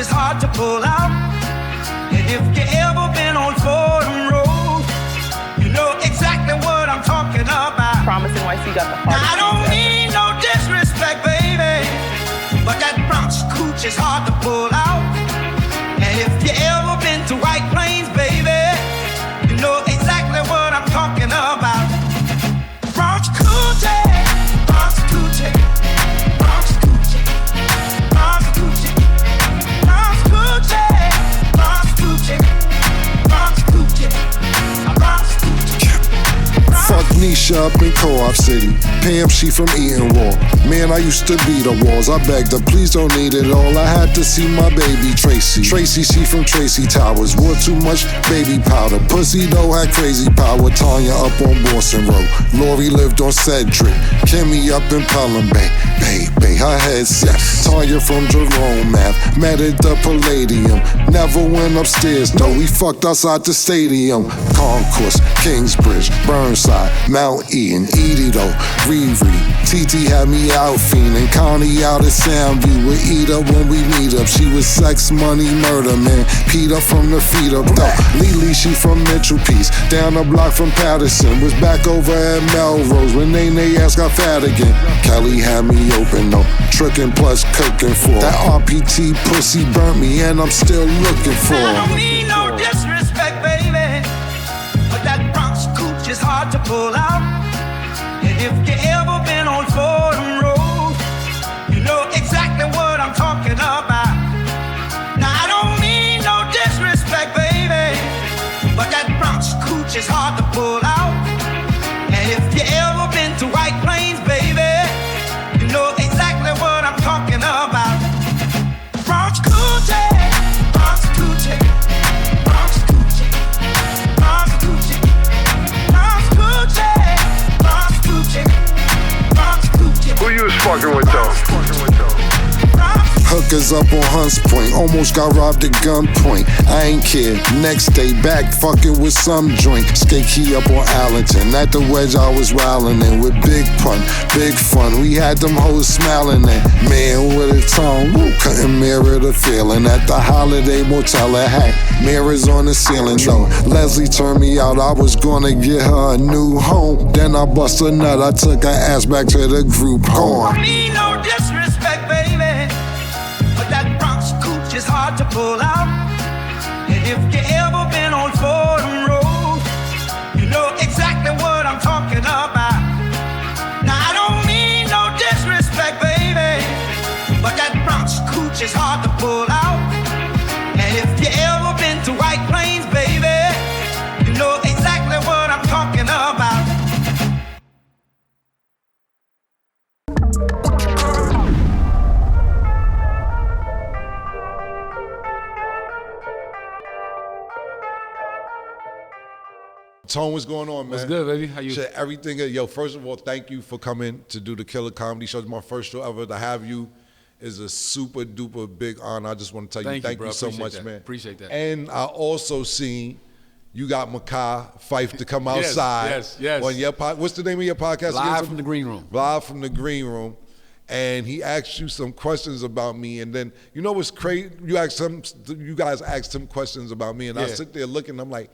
is hard to pull out. And if you ever been on Fordham Road, you know exactly what I'm talking about. Promise NYC got the Now I don't mean no disrespect, baby, but that Bronx cooch is hard to pull out. And if you ever been to White Plains, baby, you know exactly what I'm talking about. Bronx coochie, Bronx coochie, Bronx coochie, Bronx coochie, Bronx coochie, Bronx coochie, Bronx coochie, Bronx coochie. Fuck Nisha up in Co-op City. Pam, she from Eaton Wall. Man, I used to beat the walls. I begged her, please don't need it all. I had to see my baby Tracy. Tracy, she from Tracy Towers. Wore too much baby powder. Pussy though had crazy power. Tanya up on Boston Road. Lori lived on Cedric. Kimmy up in Pelham Bay. Baby, her head set. Tanya from Jerome Ave. Met at the Palladium. Never went upstairs, no, we fucked outside the stadium. Concourse, Kingsbridge, Burnside, Mount Eaton, Edito, Riri. TT had me out fiending. Connie out at Soundview with Eda when we meet up. She was sex, money, murder, man. Peter from the feet up, though. Lily, she from Mitchell Peace. Down the block from Patterson. Was back over at Melrose when they ass got fat again. Kelly had me open, though. Tricking plus cooking for. That RPT pussy burnt me and I'm still looking for. I don't mean no disrespect, baby, but that Bronx cooch is hard to pull out. And if you ever been on Fordham Road, you know exactly what I'm talking about. Now I don't mean no disrespect, baby, but that Bronx cooch is hard to pull out. And if you ever been to White Plains, baby, you know exactly what I'm talking about. Bronx coochie, Bronx coochie, Bronx coochie, Bronx coochie, Bronx coochie, Bronx coochie, Bronx coochie. Who you was fucking with though? Hookers up on Hunts Point, almost got robbed at gunpoint. I ain't care. Next day back, fucking with some joint. Skate key up on Allington. At the wedge, I was wildin' in with big pun, big fun. We had them hoes smiling in. Man with a tongue, woo, couldn't mirror the feeling. At the Holiday Motel, I had mirrors on the ceiling. No, Leslie turned me out. I was gonna get her a new home. Then I bust a nut. I took her ass back to the group home. I mean no disrespect, baby, but that Bronx cooch is hard to pull out. And if you ever been on Fordham Road, you know exactly what I'm talking about. Now I don't mean no disrespect, baby, but that Bronx cooch is hard to pull out. And if you ever been to White Plains, baby, you know exactly what I'm talking about. Tone, what's going on, man? What's good, baby? How you? Shit, everything. Yo, first of all, thank you for coming to do the Killer Comedy Show. It's my first show ever. To have you is a super duper big honor. I just want to tell you thank you so much, that. man. Appreciate that. And I also seen you got Makai Fife to come outside. Yes. On your what's the name of your podcast? Live from the Green Room. Live from the Green Room. And he asked you some questions about me, and then you know what's crazy? You guys asked him questions about me, and I sit there looking. I'm like,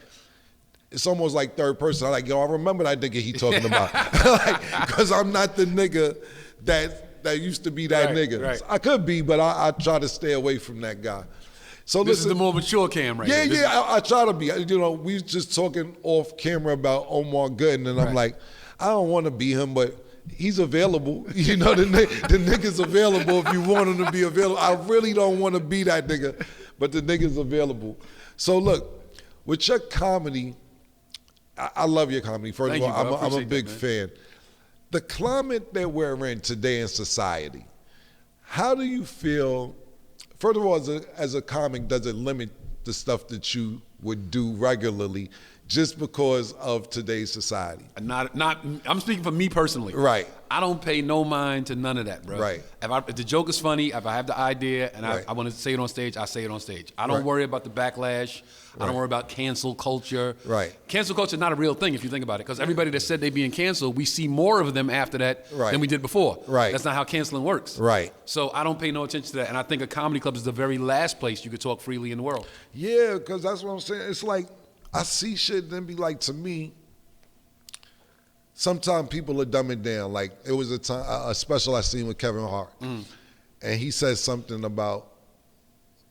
it's almost like third person. I'm like, yo, I remember that nigga he talking about, because I'm not the nigga that used to be that nigga. Right. I could be, but I try to stay away from that guy. So this is the more mature Cam right here. Yeah, I try to be. You know, we was just talking off camera about Omar Gooden, and I'm like, I don't want to be him, but he's available. You know, the nigga's available if you want him to be available. I really don't want to be that nigga, but the nigga's available. So look, with your comedy, I love your comedy. First of all, I'm a big fan. The climate that we're in today in society, how do you feel? First of all, as a comic, does it limit the stuff that you would do regularly just because of today's society? I'm speaking for me personally. Right. I don't pay no mind to none of that, bro. Right. If the joke is funny, if I have the idea and Right. I want to say it on stage, I say it on stage. I don't worry about the backlash. I don't worry about cancel culture. Right. Cancel culture is not a real thing if you think about it, because everybody that said they being canceled, we see more of them after that than we did before. Right. That's not how canceling works. Right. So I don't pay no attention to that, and I think a comedy club is the very last place you could talk freely in the world. Yeah, because that's what I'm saying. It's like, I see shit and then be like, to me, sometimes people are dumbing down. Like, it was a special I seen with Kevin Hart. And he said something about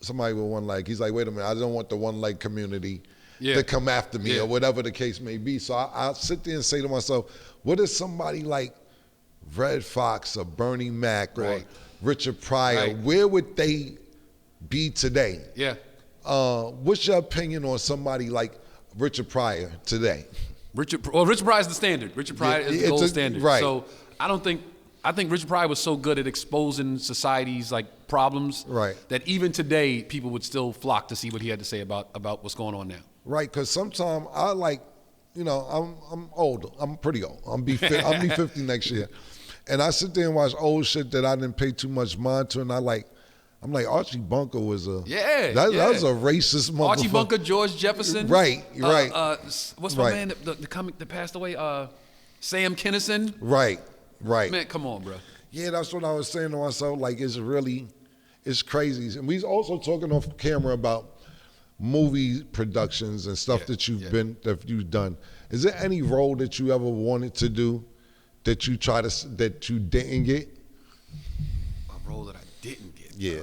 somebody with one leg. He's like, wait a minute, I don't want the one leg community to come after me or whatever the case may be. So I sit there and say to myself, what is somebody like Red Fox or Bernie Mac or Richard Pryor, where would they be today? Yeah. What's your opinion on somebody like Richard Pryor today? Richard Pryor is the standard. Richard Pryor is the gold standard. Right. So I think Richard Pryor was so good at exposing society's like problems that even today people would still flock to see what he had to say about what's going on now. Right, because sometimes I like, you know, I'm older. I'm pretty old. I'll be 50 next year. And I sit there and watch old shit that I didn't pay too much mind to, and I'm like, Archie Bunker was a that was a racist motherfucker. Archie Bunker, George Jefferson. Right. What's my man, the comic that passed away? Sam Kinison. Right. Man, come on, bro. Yeah, that's what I was saying to myself. Like, it's crazy. And we was also talking off camera about movie productions and stuff that you've done. Is there any role that you ever wanted to do that you didn't get? A role that I didn't get. Yeah.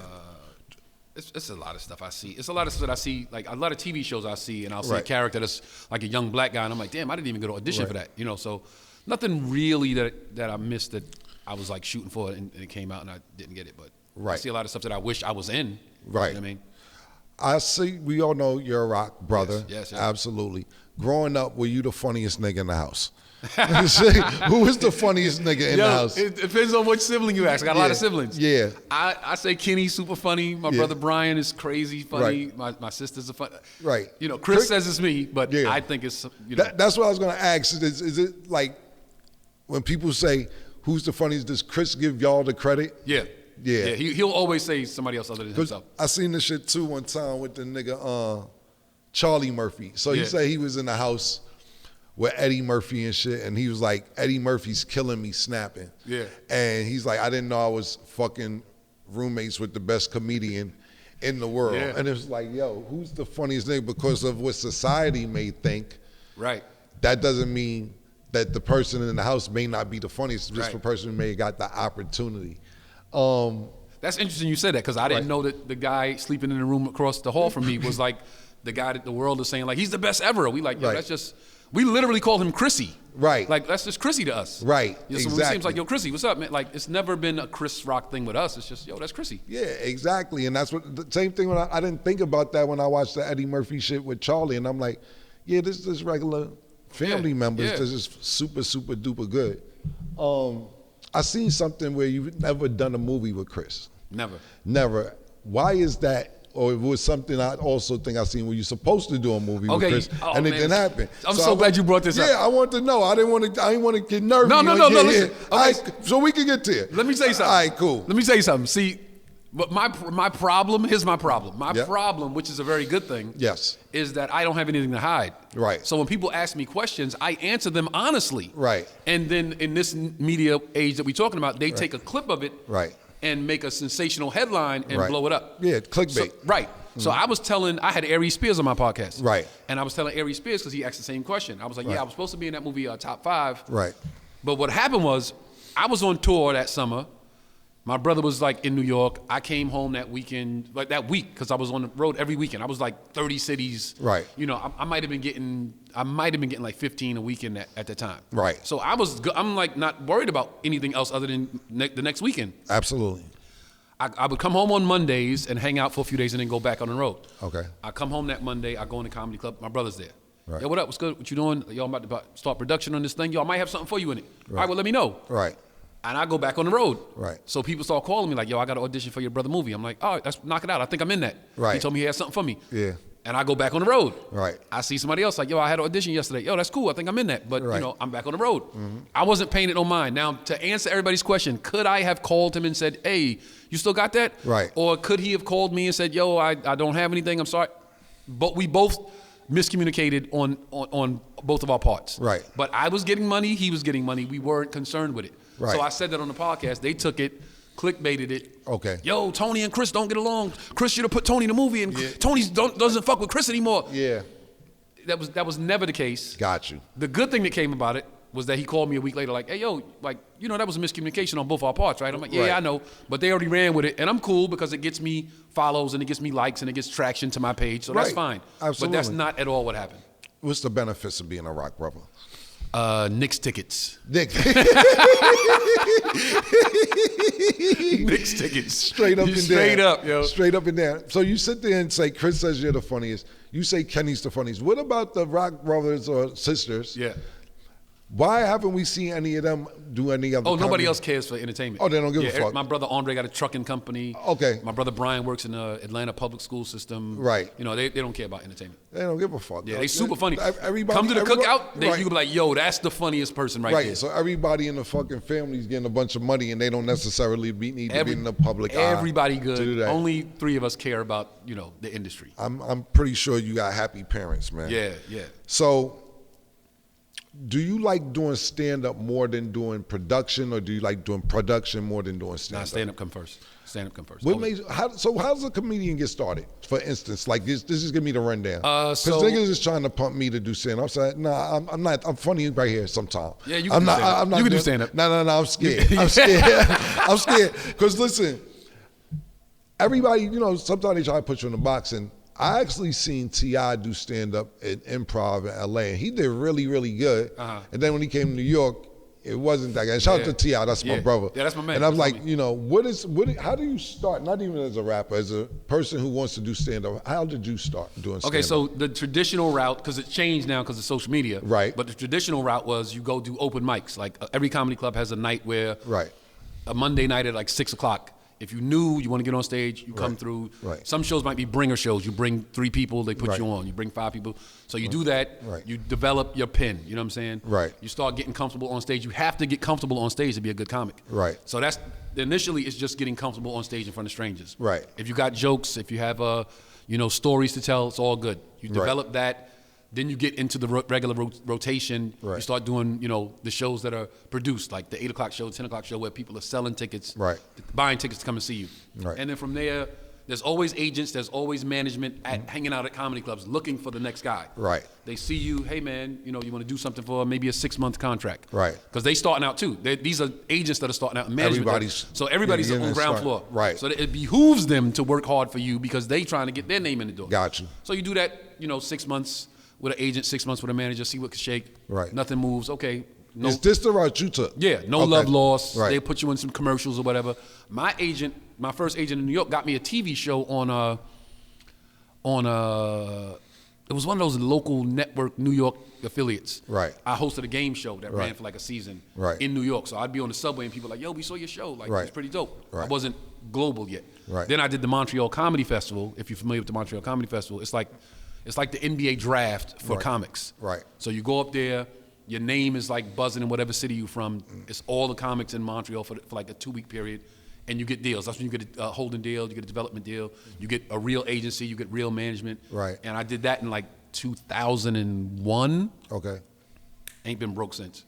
It's a lot of stuff I see. It's a lot of stuff that I see, like a lot of TV shows I see, and I'll see a character that's like a young black guy, and I'm like, damn, I didn't even go to audition for that, you know. So nothing really that I missed that I was like shooting for, and it came out and I didn't get it. But I see a lot of stuff that I wish I was in. Right. You know what I mean? I see. We all know you're a rock brother. Yes. Absolutely. Growing up, were you the funniest nigga in the house? Who was the funniest nigga in the house? It depends on which sibling you ask. I got a lot of siblings. Yeah. I say Kenny's super funny. My brother Brian is crazy funny. Right. My sisters are funny. Right. You know, Chris says it's me, but I think it's, you know. That's what I was going to ask. Is it like when people say, who's the funniest, does Chris give y'all the credit? Yeah. He'll always say somebody else other than himself. I seen this shit too one time with the nigga Charlie Murphy. So he said he was in the house with Eddie Murphy and shit, and he was like, Eddie Murphy's killing me snapping. Yeah. And he's like, I didn't know I was fucking roommates with the best comedian in the world. Yeah. And it was like, yo, who's the funniest nigga? Because of what society may think. Right. That doesn't mean that the person in the house may not be the funniest, just the person who may have got the opportunity. That's interesting you said that, because I didn't know that the guy sleeping in the room across the hall from me was like the guy that the world is saying, like, he's the best ever. We like, yo, that's just, we literally call him Chrissy. Right. Like, that's just Chrissy to us. Right, So exactly. it seems like, yo, Chrissy, what's up, man? Like, it's never been a Chris Rock thing with us. It's just, yo, that's Chrissy. Yeah, exactly. And that's what, the same thing when I didn't think about that when I watched the Eddie Murphy shit with Charlie, and I'm like, yeah, this is regular family members. This is super, super duper good. I seen something where you've never done a movie with Chris. Never. Why is that? Or it was something I also think I seen where you're supposed to do a movie with Chris, and it didn't happen. I'm so glad you brought this up. Yeah, I want to know. I didn't want to get nervous. No. Listen. Okay. So we can get to it. Let me say something. All right, cool. Let me say something. See, but my problem, here's my problem. My problem, which is a very good thing, is that I don't have anything to hide. Right. So when people ask me questions, I answer them honestly. Right. And then in this media age that we're talking about, they take a clip of it. Right. And make a sensational headline and blow it up. Yeah, clickbait. So, right. So I had Aries Spears on my podcast. Right. And I was telling Aries Spears, because he asked the same question. I was like, I was supposed to be in that movie Top 5. Right. But what happened was, I was on tour that summer. My brother was like in New York. I came home that weekend, like that week, because I was on the road every weekend. I was like 30 cities. Right. You know, I might have been getting like 15 a weekend at the time. Right. So I'm like not worried about anything else other than the next weekend. Absolutely. I would come home on Mondays and hang out for a few days and then go back on the road. Okay. I come home that Monday, I go in the comedy club, my brother's there. Right. Yo, what up, what's good, what you doing? Yo, I'm about to start production on this thing. Yo, I might have something for you in it. Right. All right, well, let me know. Right. And I go back on the road. Right. So people start calling me like, yo, I got an audition for your brother movie. I'm like, all right, let's knock it out. I think I'm in that. Right. He told me he had something for me. Yeah. And I go back on the road. Right. I see somebody else like, yo, I had an audition yesterday. Yo, that's cool. I think I'm in that. But, Right. you know, I'm back on the road. I wasn't paying it no mind. Now, to answer everybody's question, could I have called him and said, hey, you still got that? Right. Or could he have called me and said, yo, I don't have anything. I'm sorry. But we both miscommunicated on both of our parts. Right. But I was getting money. He was getting money. We weren't concerned with it. Right. So I said that on the podcast. They took it, clickbaited it. Okay. Yo, Tony and Chris don't get along. Chris should have put Tony in the movie, and Tony doesn't fuck with Chris anymore. Yeah. That was never the case. Got you. The good thing that came about it was that he called me a week later like, hey, yo, like, you know, that was a miscommunication on both our parts, right? I'm like, yeah, Right. I know. But they already ran with it. And I'm cool because it gets me follows and it gets me likes and it gets traction to my page. So that's Right. fine. Absolutely. But that's not at all what happened. What's the benefits of being a rock brother? Knicks tickets. Nick. Knicks tickets. Straight up and down. Straight up, yo. Straight up and down. So you sit there and say, Chris says you're the funniest. You say Kenny's the funniest. What about the rock brothers or sisters? Yeah. Why haven't we seen any of them do any other Oh, nobody comedy? else cares for entertainment. Oh, they don't give a fuck. My brother Andre got a trucking company. Okay. My brother Brian works in the Atlanta public school system. Right. You know, they don't care about entertainment. They don't give a fuck. Yeah, they super funny. Everybody, Come to the cookout, right. you can be like, yo, that's the funniest person right there. So everybody in the fucking family's getting a bunch of money and they don't necessarily need to be in the public eye. Everybody to do good. that. Only 3 of us care about, you know, the industry. I'm pretty sure you got happy parents, man. Yeah, yeah. So do you like doing stand-up more than doing production, or do you like doing production more than doing stand-up? Nah, stand-up come first. Stand-up come first. What Always. so how does a comedian get started? For instance, like this is give me the rundown. Because So- niggas is trying to pump me to do stand-up. I'm saying, nah, I'm not. I'm funny right here sometime. Yeah, you can do stand-up. I'm not You can do doing- stand-up. No, I'm scared. I'm scared. I'm scared. Because listen, everybody, you know, sometimes they try to put you in a box, and I actually seen T.I. do stand-up at Improv in L.A., and he did really, really good. Uh-huh. And then when he came to New York, it wasn't that good. Shout out to T.I., that's my Yeah. brother. Yeah, that's my man. And I'm That's like, homie. you know, how do you start, not even as a rapper, as a person who wants to do stand-up, how did you start doing stand-up? Okay, so the traditional route, because it changed now because of social media. Right. But the traditional route was you go do open mics. Like every comedy club has a night where Right. a Monday night at like 6 o'clock. If you knew you want to get on stage, you come Right. through. Right. Some shows might be bringer shows. You bring 3 people, they put Right. you on. You bring 5 people. So you do that. Right. You develop your pen. You know what I'm saying? Right. You start getting comfortable on stage. You have to get comfortable on stage to be a good comic. Right. So that's initially it's just getting comfortable on stage in front of strangers. Right. If you got jokes, if you have stories to tell, it's all good. You Right. develop that. Then you get into the regular rotation. Right. You start doing, the shows that are produced, like the 8 o'clock show, 10 o'clock show, where people are selling tickets, Right. buying tickets to come and see you. Right. And then from there, there's always agents, there's always management hanging out at comedy clubs looking for the next guy. Right. They see you, hey man, you want to do something for maybe a 6-month contract. Right. Because they starting out too. These are agents that are starting out in management. Everybody's yeah, on ground floor. Right. So it behooves them to work hard for you because they trying to get their name in the door. Got you. So you do that, 6 months with an agent, 6 months with a manager, see what can shake. Right. Nothing moves. Okay. No. Is this the route you took? Yeah. No Okay. love lost. Right. They put you in some commercials or whatever. My first agent in New York got me a TV show it was one of those local network New York affiliates. Right. I hosted a game show that Right. ran for like a season Right. in New York. So I'd be on the subway and people were like, yo, we saw your show. Like, Right. it's pretty dope. I Right. wasn't global yet. Right. Then I did the Montreal Comedy Festival. If you're familiar with the Montreal Comedy Festival, it's like the NBA draft for Right. comics. Right. So you go up there, your name is like buzzing in whatever city you're from. It's all the comics in Montreal for like a 2-week period. And you get deals. That's when you get a holding deal, you get a development deal, you get a real agency, you get real management. Right. And I did that in like 2001. Okay. Ain't been broke since.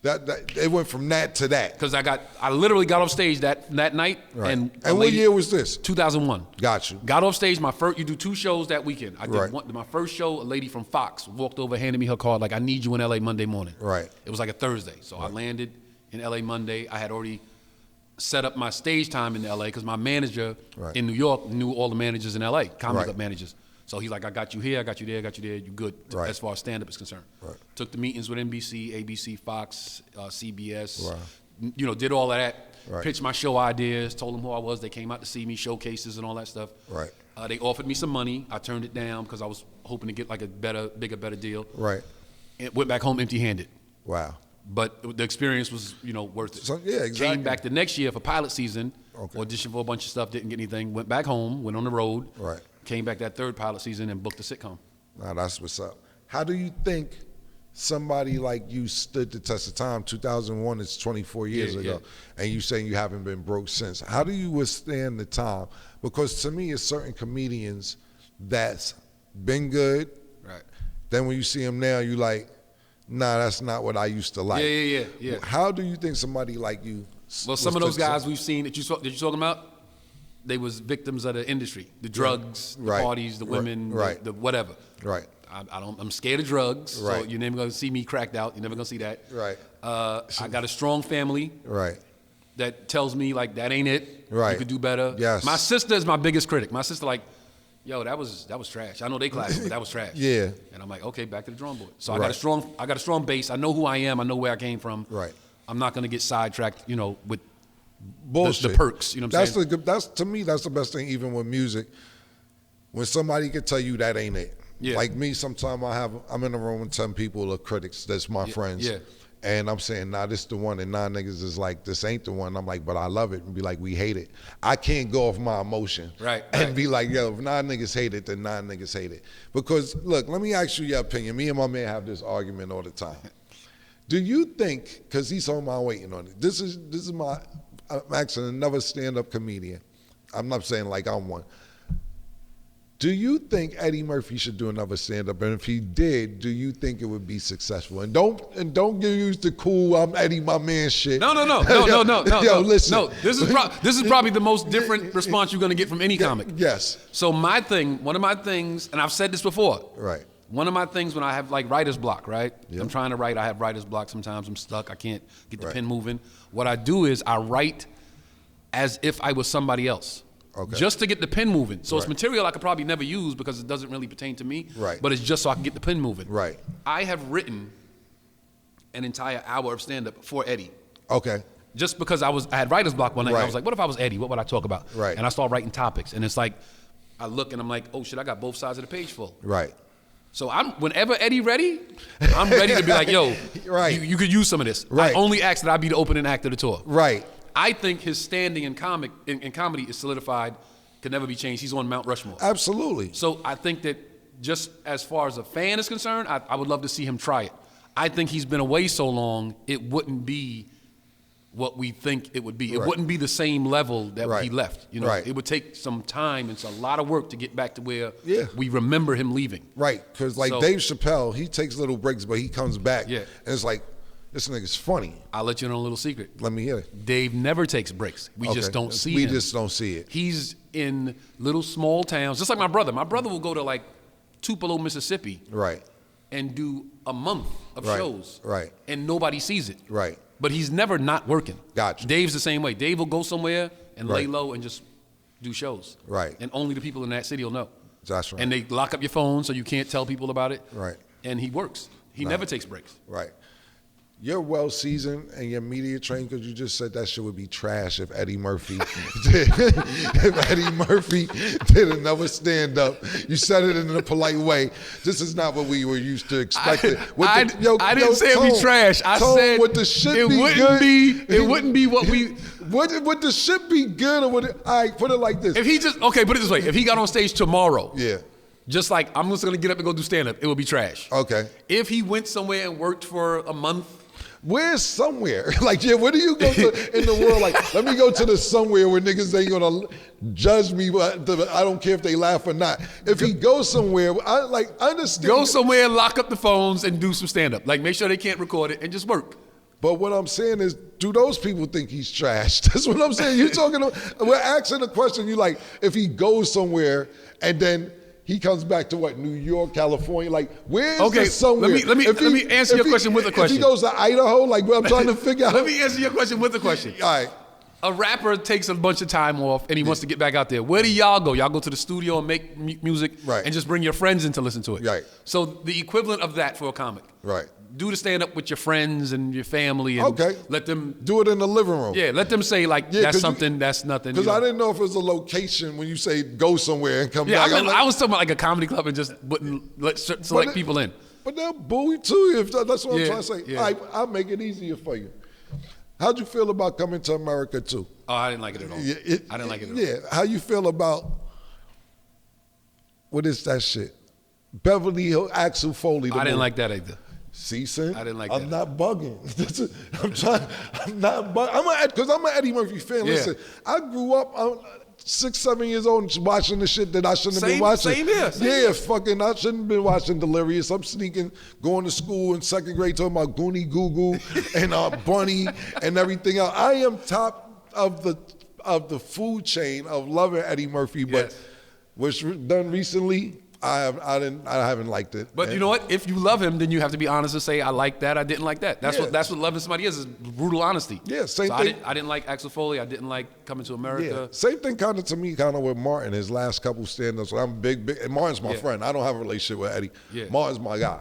That it went from that to that. Because I literally got off stage that night. Right. And what year was this? 2001. Got you. Got off stage, you do 2 shows that weekend. I did Right. my first show, a lady from Fox walked over, handed me her card, like, I need you in LA Monday morning. Right. It was like a Thursday. So I landed in LA Monday. I had already set up my stage time in LA because my manager Right. in New York knew all the managers in LA, comedy Right. club managers. So he's like, I got you here, I got you there, I got you there, you good Right. as far as stand-up is concerned. Right. Took the meetings with NBC, ABC, Fox, CBS, Wow. did all of that, Right. pitched my show ideas, told them who I was. They came out to see me, showcases and all that stuff. Right. They offered me some money. I turned it down because I was hoping to get like a better deal. Right. And went back home empty-handed. Wow. But the experience was, worth it. So, yeah, exactly. Came back the next year for pilot season, Okay. auditioned for a bunch of stuff, didn't get anything, went back home, went on the road. Right. came back that third pilot season and booked a sitcom. Nah, that's what's up. How do you think somebody like you stood the test of time? 2001 is 24 years ago, and you saying you haven't been broke since. How do you withstand the time? Because to me, it's certain comedians that's been good. Right. Then when you see them now, you like, nah, that's not what I used to like. Yeah. How do you think somebody like you? Well, some of those guys we've seen that you're talking about, they was victims of the industry, the drugs, the parties, the women, the whatever. Right. I'm scared of drugs, so you're never gonna see me cracked out. You're never gonna see that. Right. I got a strong family. Right. That tells me like that ain't it. Right. You could do better. Yes. My sister is my biggest critic. My sister like, yo, that was trash. I know they classic, but that was trash. Yeah. And I'm like, okay, back to the drawing board. So I got a strong base. I know who I am. I know where I came from. Right. I'm not gonna get sidetracked, with bullshit. The perks. You know what I'm saying? That's to me, that's the best thing. Even with music, when somebody can tell you that ain't it. Yeah. Like me, sometimes I'm in a room with 10 people are critics. That's my friends. Yeah. And I'm saying, nah, this the one. And 9 niggas is like, this ain't the one. I'm like, but I love it. And be like, we hate it. I can't go off my emotion. Right. And be like, yo, if 9 niggas hate it, then 9 niggas hate it. Because, look, let me ask you your opinion. Me and my man have this argument all the time. Do you think, because he's on my waiting on it, this is my, I'm actually another stand-up comedian. I'm not saying like I'm one. Do you think Eddie Murphy should do another stand-up? And if he did, do you think it would be successful? And don't use the cool I'm Eddie my man shit. No. Yo, listen. No, this is probably the most different response you're gonna get from any comic. Yes. So one of my things, and I've said this before. Right. One of my things when I have like writer's block, right? Yep. I'm trying to write, I have writer's block. Sometimes I'm stuck, I can't get the pen moving. What I do is I write as if I was somebody else. Okay. Just to get the pen moving. So it's material I could probably never use because it doesn't really pertain to me. Right. But it's just so I can get the pen moving. Right. I have written an entire hour of stand-up for Eddie. Okay. Just because I had writer's block one night. Right. I was like, what if I was Eddie? What would I talk about? Right. And I started writing topics. And it's like, I look and I'm like, oh shit, I got both sides of the page full. Right. So whenever Eddie ready, I'm ready to be like, yo, you could use some of this. Right. I only ask that I be the opening act of the tour. Right. I think his standing in comedy is solidified, can never be changed. He's on Mount Rushmore. Absolutely. So I think that just as far as a fan is concerned, I would love to see him try it. I think he's been away so long, it wouldn't be what we think it would be. It wouldn't be the same level that he left. It would take some time. It's a lot of work to get back to where we remember him leaving. Right, because like Dave Chappelle, he takes little breaks, but he comes back. Yeah. And it's like, this nigga's funny. I'll let you know a little secret. Let me hear it. Dave never takes breaks. We just don't see him. We just don't see it. He's in little small towns, just like my brother. My brother will go to like Tupelo, Mississippi. Right. And do a month of shows. Right. And nobody sees it. Right. But he's never not working. Gotcha. Dave's the same way. Dave will go somewhere and lay low and just do shows. Right. And only the people in that city will know. That's right. And they lock up your phone so you can't tell people about it. Right. And he works. He never takes breaks. Right. You're well seasoned and you're media trained because you just said that shit would be trash if Eddie Murphy did another stand up. You said it in a polite way. This is not what we were used to expecting. I didn't say it would be trash. I said would the shit it be wouldn't good? It wouldn't be what we. Would the shit be good or would it? All right, put it like this. If he just put it this way. If he got on stage tomorrow. Yeah. Just like I'm just gonna get up and go do stand up, it would be trash. Okay. If he went somewhere and worked for a month. Where's somewhere? Like, where do you go to in the world? Like, let me go to the somewhere where niggas ain't gonna judge me. I don't care if they laugh or not. If he goes somewhere, I understand. Go somewhere, lock up the phones, and do some stand up. Like, make sure they can't record it and just work. But what I'm saying is, do those people think he's trash? That's what I'm saying. You're talking. We're asking a question. You like, if he goes somewhere and then. He comes back to what, New York, California? Like, where's the somewhere? Let me answer your question with a question. If he goes to Idaho, like, I'm trying to figure out. Let me answer your question with a question. All right. A rapper takes a bunch of time off and he wants to get back out there. Where do y'all go? Y'all go to the studio and make music and just bring your friends in to listen to it. Right. So the equivalent of that for a comic. Right. Do the stand up with your friends and your family and let them do it in the living room. Yeah, let them say like that's something, that's nothing. Because I didn't know if it was a location when you say go somewhere and come back. I was talking about like a comedy club and just wouldn't let select people in. But they'll boo you too if that's what I'm trying to say. Yeah. All right, I'll make it easier for you. How'd you feel about coming to America too? Oh, I didn't like it at all. I didn't like it at all. Yeah, how you feel about what is that shit? Beverly Hills, Axel Foley. I didn't like that either. See, son? I didn't like I'm that. not bugging. I'm not bugging. Because I'm an Eddie Murphy fan. Yeah. Listen, I grew up 6, 7 years old watching the shit that I shouldn't have been watching. Same here. Fucking, I shouldn't have been watching Delirious. I'm sneaking, going to school in 2nd grade talking about Goonie Goo Goo and Bunny and everything else. I am top of the food chain of loving Eddie Murphy, but what's done recently, I haven't liked it. But you know what? If you love him, then you have to be honest and say, I like that, I didn't like that. That's what loving somebody is brutal honesty. Yeah, same so thing. I didn't like Axel Foley. I didn't like Coming to America. Yeah. Same thing kind of to me, kind of with Martin, his last couple stand-ups. I'm big, and Martin's my friend. I don't have a relationship with Eddie. Yeah. Martin's my guy.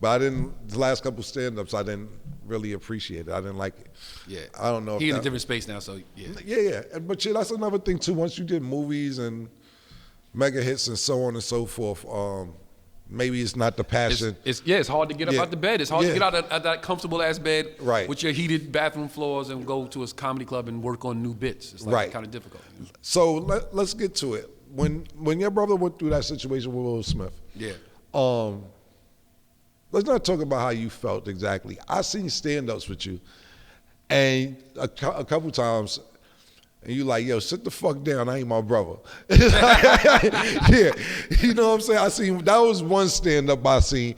But the last couple stand-ups, I didn't really appreciate it. I didn't like it. Yeah. I don't know. He's in a different space now, so yeah. Yeah. But that's another thing too. Once you did movies and mega hits and so on and so forth, maybe it's not the passion. It's hard to get up out the bed. It's hard to get out of that comfortable ass bed with your heated bathroom floors and go to a comedy club and work on new bits. It's like kind of difficult. So let's get to it. When your brother went through that situation with Will Smith, let's not talk about how you felt exactly. I seen stand-ups with you, and a couple times. And you like, yo, sit the fuck down. I ain't my brother. Yeah, you know what I'm saying? I seen that was one stand up I seen.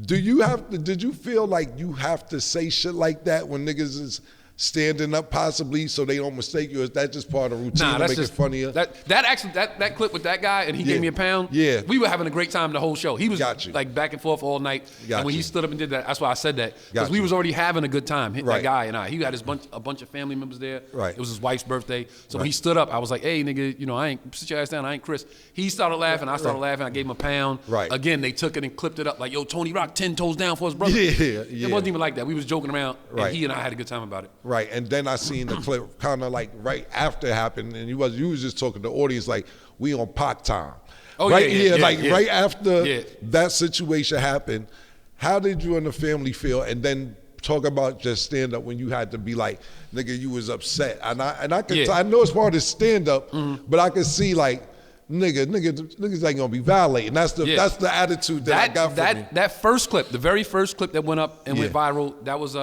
Did you feel like you have to say shit like that when niggas is standing up possibly so they don't mistake you? Or is that just part of the routine to make it funnier? That clip with that guy and he gave me a pound. Yeah, we were having a great time the whole show. He was like back and forth all night. And when he stood up and did that, that's why I said that, because we was already having a good time. That guy and I. He had a bunch of family members there. Right. It was his wife's birthday. So when he stood up, I was like, hey nigga, you know, I ain't sit your ass down. I ain't Chris. He started laughing. I started laughing. I gave him a pound. Right. Again, they took it and clipped it up like, yo, Tony Rock 10 toes down for his brother. It wasn't even like that. We was joking around. And he and I had a good time about it. Right, and then I seen the clip kind of like right after it happened, and you was just talking to the audience like, we on Pac time. Oh, right, right after that situation happened, how did you and the family feel? And then talk about just stand up when you had to be like, nigga, you was upset. And I know it's part of stand up, but I could see like, niggas ain't gonna be violating. That's the attitude that I got from you. That first clip, the very first clip that went up and went viral, that was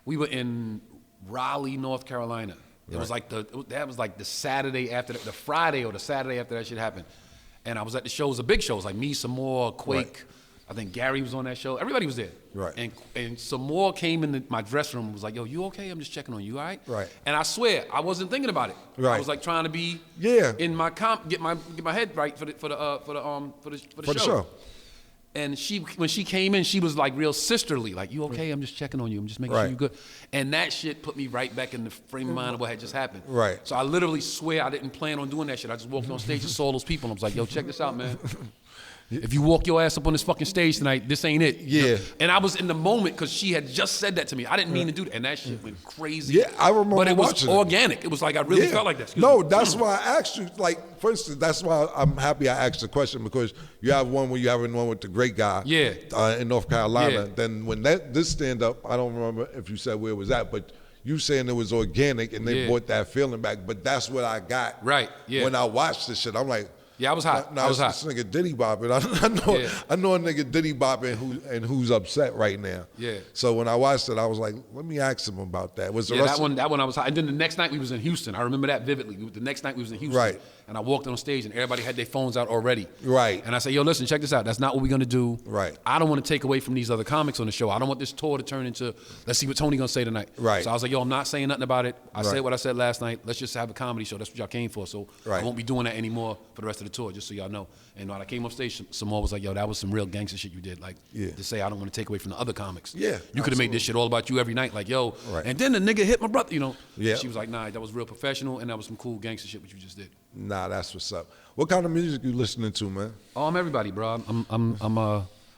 we were in Raleigh, North Carolina. It was like the Saturday after the Friday or the Saturday after that shit happened. And I was at the shows, the big shows, like me, some more, Quake. I think Gary was on that show. Everybody was there. Right. And some more came in my dressing room and was like, yo, you okay? I'm just checking on you, all right? Right. And I swear, I wasn't thinking about it. Right. I was like trying to be in my get my head right for the show. And when she came in, she was like real sisterly, like, you okay? I'm just checking on you. I'm just making sure you're good. And that shit put me right back in the frame of mind of what had just happened. Right. So I literally swear I didn't plan on doing that shit. I just walked on stage and saw those people. And I was like, yo, check this out, man. If you walk your ass up on this fucking stage tonight, this ain't it. Yeah. And I was in the moment because she had just said that to me. I didn't mean to do that. And that shit went crazy. Yeah, I remember But it was watching organic. It was like I really felt like that. That's why I asked you, like, for instance, that's why I'm happy I asked the question, because you have one where you having one with the great guy in North Carolina. Yeah. Then when this stand-up, I don't remember if you said where it was at, but you saying it was organic and they brought that feeling back. But that's what I got when I watched this shit. I'm like, yeah, I was hot. I was hot. This nigga Diddy bopping. I know a nigga Diddy bopping who's upset right now. Yeah. So when I watched it, I was like, let me ask him about that. Was that one I was hot. And then the next night we was in Houston. I remember that vividly. The next night we was in Houston. Right. And I walked on stage and everybody had their phones out already. Right. And I said, yo, listen, check this out. That's not what we're gonna do. Right. I don't want to take away from these other comics on the show. I don't want this tour to turn into, let's see what Tony gonna say tonight. Right. So I was like, yo, I'm not saying nothing about it. I said what I said last night. Let's just have a comedy show. That's what y'all came for. So I won't be doing that anymore for the rest of the tour, just so y'all know. And when I came off stage, some more was like, yo, that was some real gangster shit you did. Like, to say I don't want to take away from the other comics. Yeah. You could have made this shit all about you every night. Like, yo, and then the nigga hit my brother, you know. Yeah. She was like, nah, that was real professional, and that was some cool gangster shit what you just did. Nah, that's what's up. What kind of music you listening to, man? Oh, I'm everybody, bro. I'm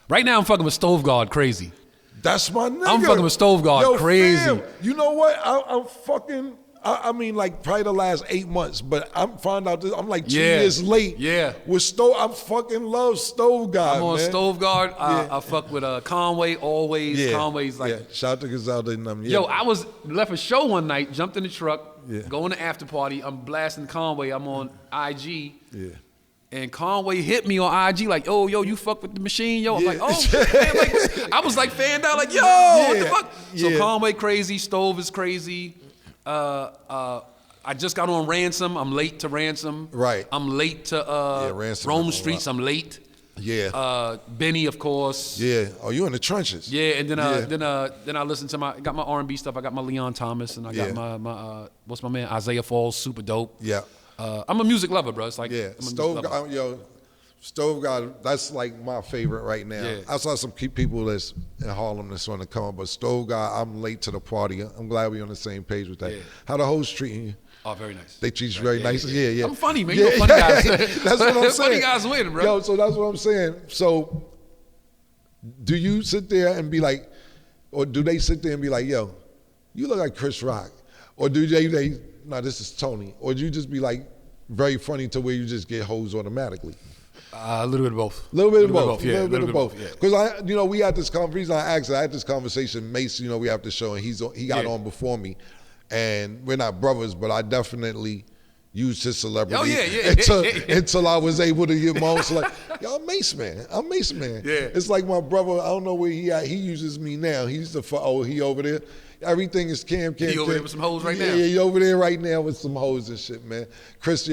right now I'm fucking with Stove Guard crazy. That's my nigga. I'm fucking with Stove Guard crazy. Fam, you know what? I'm fucking, I mean, like probably the last 8 months, but I'm finding out this, I'm like 2 years late. Yeah. With Stove, I fucking love Stove Guard. I'm on man. Stove Guard. I fuck with Conway always. Yeah. Conway's like. Yeah. Shout out to Gazalda and them. Yo, I was left a show one night, jumped in the truck, going to after party. I'm blasting Conway. I'm on IG. Yeah. And Conway hit me on IG like, oh, yo, you fuck with the machine, yo. I'm like, oh, man, like, I was like fanned out, like, yo, what the fuck? So Conway crazy, Stove is crazy. I just got on Ransom. I'm late to Ransom. Right. I'm late to Rome Streets. I'm late. Yeah. Benny, of course. Yeah. Oh, you in the trenches. Yeah, and then I listened to got my R&B stuff. I got my Leon Thomas, and I got my what's my man Isaiah Falls, super dope. Yeah. I'm a music lover, bro. It's like Stove got that's like my favorite right now. Yeah. I saw some people that's in Harlem that's on the come, but Stove got I'm late to the party. I'm glad we're on the same page with that. Yeah. How the hoes treating you? Oh, very nice. They treat you very nice. Yeah. I'm funny, man. You know funny guys. That's what I'm saying. Funny guys win, bro. Yo, so that's what I'm saying. So do you sit there and be like, or do they sit there and be like, yo, you look like Chris Rock? Or do they no, this is Tony. Or do you just be like very funny to where you just get hoes automatically? A little bit of both. A little bit of both. Yeah, a little bit of both. Because we had this conversation. I had this conversation. Mace, we have the show, and he got on before me, and we're not brothers, but I definitely used his celebrity until I was able to get my own. So like, yo, I'm Mace Man. Yeah. It's like my brother. I don't know where he at. He uses me now. He's he over there. Everything is Cam. He over there with some hoes right now. Yeah, he over there right now with some hoes and shit, man. Chris,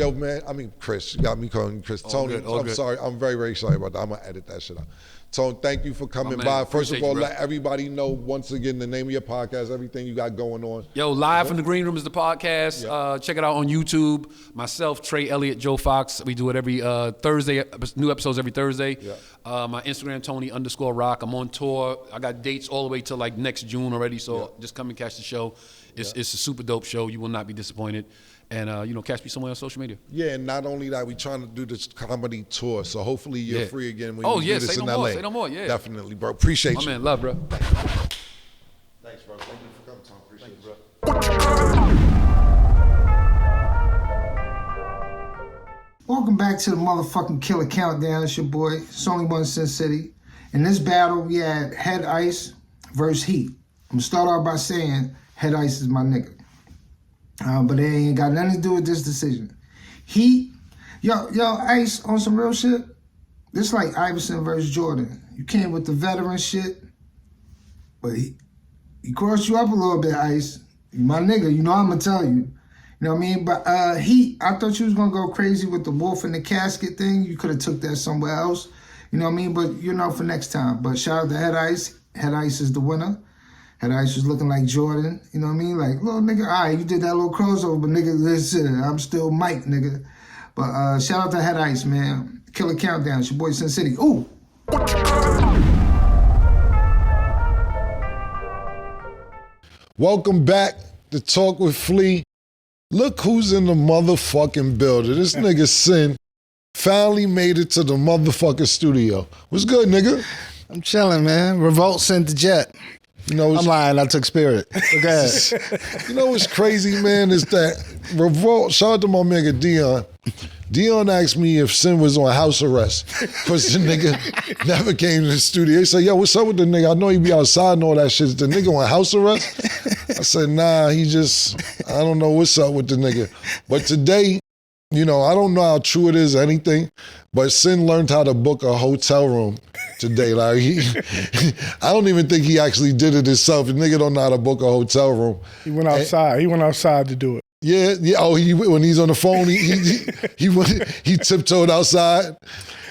Chris, you got me calling Chris. Tony, I'm sorry. I'm very, very sorry about that. I'm going to edit that shit out. Tony, thank you for coming by. First of all, let everybody know once again the name of your podcast, everything you got going on. Yo, Live from the Green Room is the podcast. Yeah. Check it out on YouTube. Myself, Trey Elliott, Joe Fox. We do it every Thursday. New episodes every Thursday. Yeah. My Instagram, Tony_Rock. I'm on tour. I got dates all the way till like next June already. So just come and catch the show. It's a super dope show. You will not be disappointed. And, catch me somewhere on social media. Yeah, and not only that, we're trying to do this comedy tour, so hopefully you're free again when you do this in LA. Say no more, yeah. Definitely, bro. Appreciate you. My man, love, bro. Thanks, bro. Thank you for coming, Tom. Appreciate you, bro. Welcome back to the motherfucking Killer Countdown. It's your boy. It's only one Sen City. In this battle, we had Head Ice versus Heat. I'm gonna start off by saying Head Ice is my nigga. But it ain't got nothing to do with this decision. Heat, yo, Ice, on some real shit, this like Iverson versus Jordan. You came with the veteran shit, but he crossed you up a little bit, Ice. You my nigga, you know I'm gonna tell you. You know what I mean? But Heat, I thought you was gonna go crazy with the wolf in the casket thing. You could have took that somewhere else. You know what I mean? But for next time. But shout out to Head Ice. Head Ice is the winner. Head Ice was looking like Jordan, you know what I mean? Like, little nigga, all right, you did that little crossover, but nigga, listen, I'm still Mike, nigga. But shout out to Head Ice, man. Killer Countdown, it's your boy Sen City. Ooh! Welcome back to Talk with Flea. Look who's in the motherfucking building. This nigga Sen finally made it to the motherfucking studio. What's good, nigga? I'm chilling, man. Revolt sent the jet. I'm lying, I took Spirit. Okay. You know what's crazy, man, is that Revolt, shout out to my nigga Dion. Dion asked me if Sen was on house arrest because the nigga never came to the studio. He said, yo, what's up with the nigga? I know he be outside and all that shit. Is the nigga on house arrest? I said, nah, I don't know what's up with the nigga. But today, I don't know how true it is or anything, but Sen learned how to book a hotel room today. Like I don't even think he actually did it himself. The nigga don't know how to book a hotel room. He went outside. He went outside to do it. Yeah. Oh, when he's on the phone, he tiptoed outside.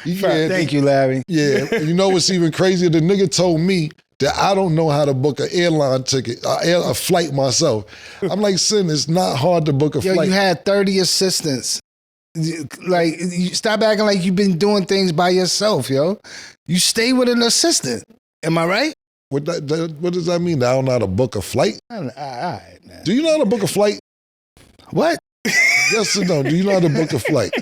Thank you, Larry. Yeah. You know what's even crazier? The nigga told me that I don't know how to book an airline ticket, a flight myself. I'm like, Sen, it's not hard to book a flight. You had 30 assistants. Like, you stop acting like you've been doing things by yourself, yo. You stay with an assistant. Am I right? What does that mean? I don't know how to book a flight? All right, man. Do you know how to book a flight? What? Yes or no? Do you know how to book a flight?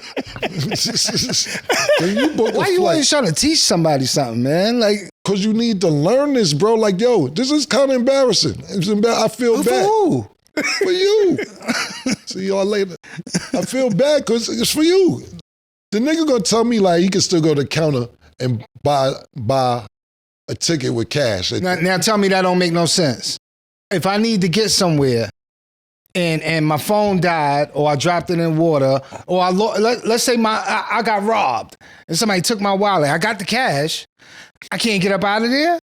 Can you book a flight? Why you always trying to teach somebody something, man? Like, because you need to learn this, bro. Like, yo, this is kind of embarrassing. I feel bad. For who? For you. See y'all later. I feel bad because it's for you. The nigga gonna tell me like he can still go to the counter and buy a ticket with cash. Now tell me that don't make no sense. If I need to get somewhere and my phone died, or I dropped it in water, or let's say I got robbed and somebody took my wallet. I got the cash. I can't get up out of there.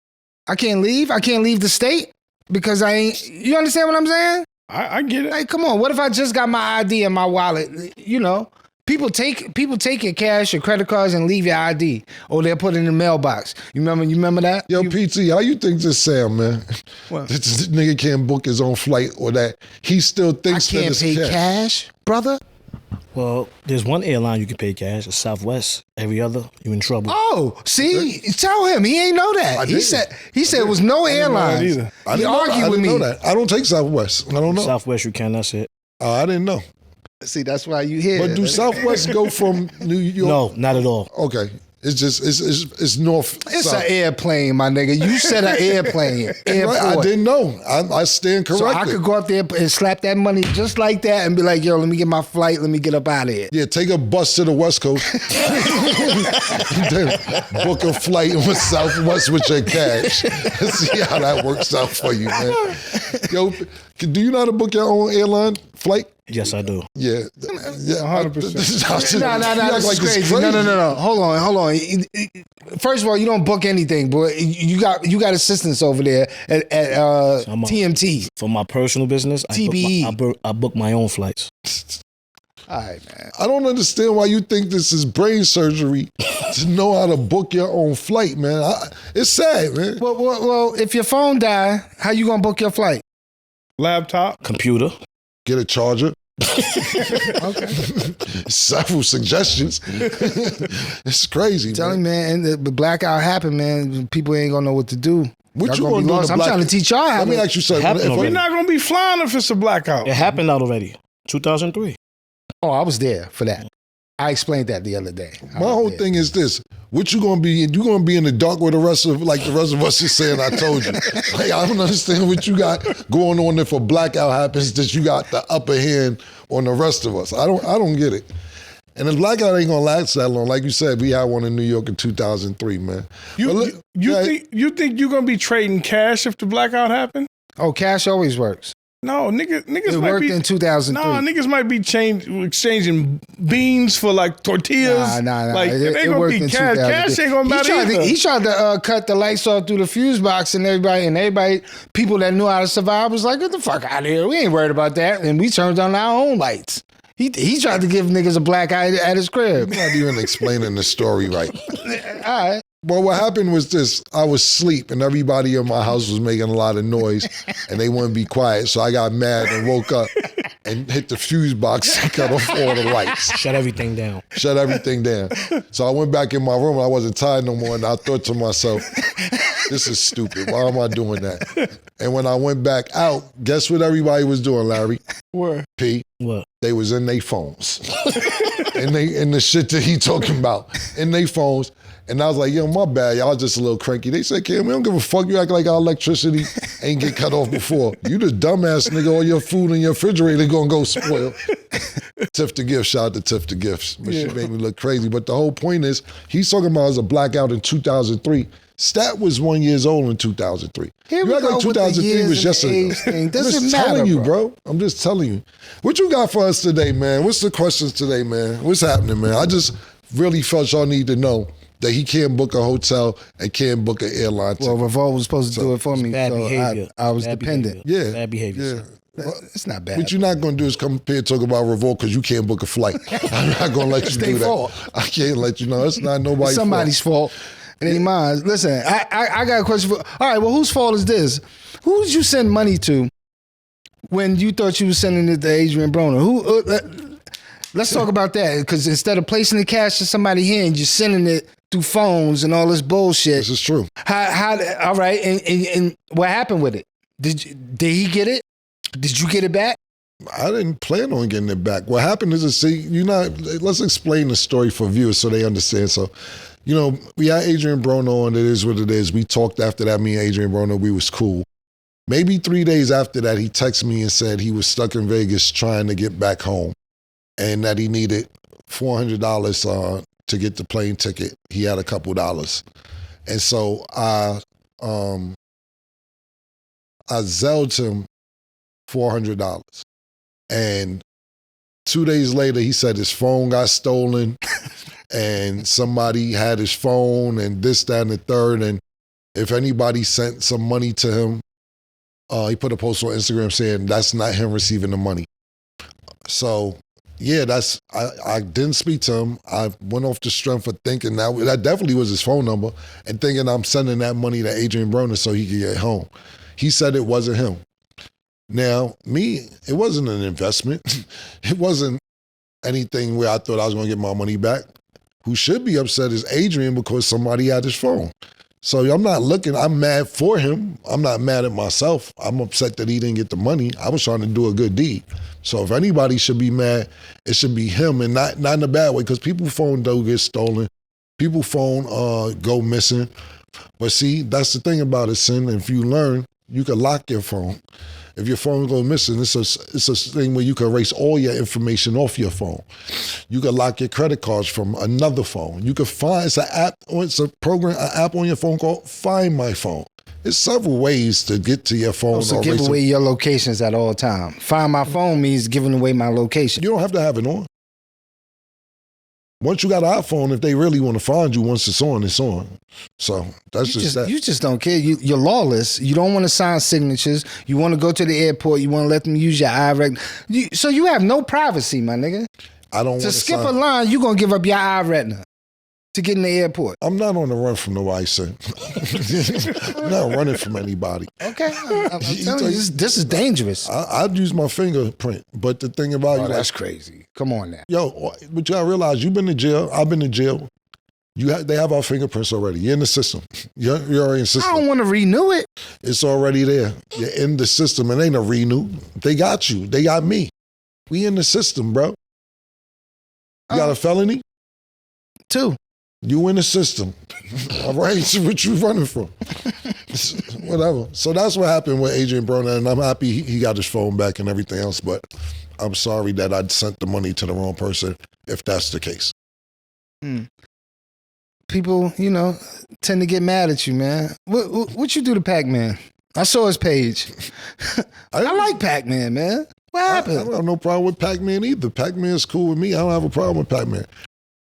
I can't leave. I can't leave the state because I ain't. You understand what I'm saying? I get it. Like, come on. What if I just got my ID in my wallet? You know, people take your cash, your credit cards, and leave your ID, or they'll put it in the mailbox. You remember that? Yo, PT, how you think this sound, man? What? This nigga can't book his own flight, or that he still thinks I that can't it's pay cash, brother. Well, there's one airline you can pay cash. It's Southwest. Every other, you in trouble. Oh, see, tell him he ain't know that. He said it was no airline. either. He argued with me. Know that. I don't take Southwest. I don't know. Southwest, you can. That's it. I didn't know. See, that's why you hear. But do Southwest go from New York? No, not at all. Okay. It's just it's north. It's south. an airplane, my nigga. You said an airplane. Airport. Right, I didn't know. I stand corrected. So I could go up there and slap that money just like that and be like, yo, let me get my flight. Let me get up out of here. Yeah, take a bus to the West Coast. Then book a flight with Southwest with your cash. See how that works out for you, man. Yo, do you know how to book your own airline flight? Yes, I do. Yeah. 100%. No, this is crazy. No. Hold on. First of all, you don't book anything, boy. You got assistants over there at TMT. For my personal business, TBE. I book my own flights. All right, man. I don't understand why you think this is brain surgery to know how to book your own flight, man. It's sad, man. Well, if your phone die, how you gonna book your flight? Laptop. Computer. Get a charger. Okay. Several suggestions. It's crazy, Tell man. me, man, and the blackout happened, man. People ain't gonna know what to do. What Y'all you gonna be do? lost. I'm trying to teach y'all how Let me to. ask you something. Happened We're already. not gonna be flying if it's a blackout. It happened out already. 2003. Oh, I was there for that. I explained that the other day. My whole thing is this: what you gonna be? You gonna be in the dark with the rest of us is saying? I told you. Like, I don't understand what you got going on if a blackout happens that you got the upper hand on the rest of us. I don't get it. And the blackout ain't gonna last that long. Like you said, we had one in New York in 2003, man. You think you're gonna be trading cash if the blackout happened? Oh, cash always works. No, niggas It might worked be in 2003. No, niggas might be exchanging beans for like tortillas. Nah. Like it ain't gonna worked be in cash. 2003. Cash ain't gonna matter either. He tried to cut the lights off through the fuse box, and everybody, people that knew how to survive was like, "Get the fuck out of here! We ain't worried about that." And we turned on our own lights. He tried to give niggas a black eye at his crib. You're not even explaining the story right. All right. Well, what happened was this. I was asleep and everybody in my house was making a lot of noise and they wouldn't be quiet. So I got mad and woke up and hit the fuse box and cut off all the lights. Shut everything down. Shut everything down. So I went back in my room and I wasn't tired no more. And I thought to myself, this is stupid. Why am I doing that? And when I went back out, guess what everybody was doing, Larry? Where? P. What? They was in their phones. and the shit that he talking about, in their phones. And I was like, yo, my bad, y'all just a little cranky. They said, Cam, we don't give a fuck. You act like our electricity ain't get cut off before. You the dumbass nigga, all your food in your refrigerator gonna go spoil. Tiff the Gift, shout out to Tiff the Gifts. But she made me look crazy. But the whole point is, he's talking about as a blackout in 2003. Stat was 1 year old in 2003. Here we you act go like with the 2003 years was and just the a. age thing. I'm Doesn't just matter, telling you, bro. bro. I'm just telling you. What you got for us today, man? What's the questions today, man? What's happening, man? I just really felt y'all need to know that he can't book a hotel and can't book an airline ticket. Well, Revolt was supposed to do it for me, Bad so behavior. I was Bad dependent. behavior. Yeah. Bad behavior. Yeah. sir. It's not bad. What you're not going to do is come up here and talk about Revolt because you can't book a flight. I'm not going to let you It's do their that. fault. I can't let you know. It's not nobody's It's somebody's fault. It ain't mine. Listen, I got a question for. All right, well, whose fault is this? Who did you send money to when you thought you was sending it to Adrian Broner? Let's talk about that, because instead of placing the cash in somebody's hand, you're sending it through phones and all this bullshit. This is true. How? All right, and what happened with it? Did he get it? Did you get it back? I didn't plan on getting it back. What happened is, let's explain the story for viewers so they understand. So, we had Adrian Broner on. It is what it is. We talked after that, me and Adrian Broner, we was cool. Maybe 3 days after that, he texted me and said he was stuck in Vegas trying to get back home and that he needed $400 to get the plane ticket. He had a couple dollars. And so I Zelled him $400. And 2 days later, he said his phone got stolen and somebody had his phone and this, that, and the third. And if anybody sent some money to him, he put a post on Instagram saying that's not him receiving the money. So, yeah, I didn't speak to him. I went off the strength of thinking that definitely was his phone number and thinking I'm sending that money to Adrian Broner so he could get home. He said it wasn't him. Now, me, it wasn't an investment. It wasn't anything where I thought I was going to get my money back. Who should be upset is Adrian because somebody had his phone. So I'm not looking, I'm mad for him. I'm not mad at myself. I'm upset that he didn't get the money. I was trying to do a good deed. So if anybody should be mad, it should be him, and not in a bad way, because people's phone don't get stolen. People's phone go missing. But see, that's the thing about it, Sen. If you learn, you can lock your phone. If your phone goes missing, it's a thing where you can erase all your information off your phone. You can lock your credit cards from another phone. You can find, it's an app on your phone called Find My Phone. There's several ways to get to your phone. So give away your locations at all time. Find My Phone means giving away my location. You don't have to have it on. Once you got an iPhone, if they really want to find you, once it's on, it's on. So that's just that. You just don't care. You're lawless. You don't want to sign signatures. You want to go to the airport. You want to let them use your iRetina. So you have no privacy, my nigga. I don't want to skip a line, you're going to give up your iRetina to get in the airport. I'm not on the run from nobody, Sen. I'm not running from anybody. Okay. I'm telling you, this is dangerous. I'd use my fingerprint, but the thing about that's crazy. Come on now. Yo, but you gotta realize, you've been to jail, I've been to jail. They have our fingerprints already. You're in the system. You're already in the system. I don't want to renew it. It's already there. You're in the system. It ain't a renew. They got you. They got me. We in the system, bro. You got a felony? 2. You in the system. All right, so what you running from? Whatever. So that's what happened with Adrian Broner, and I'm happy he got his phone back and everything else, but I'm sorry that I sent the money to the wrong person if that's the case. People, tend to get mad at you, man. What you do to Pac-Man? I saw his page. I like Pac-Man, man. What happened? I don't have no problem with Pac-Man either. Pac-Man's cool with me. I don't have a problem with Pac-Man.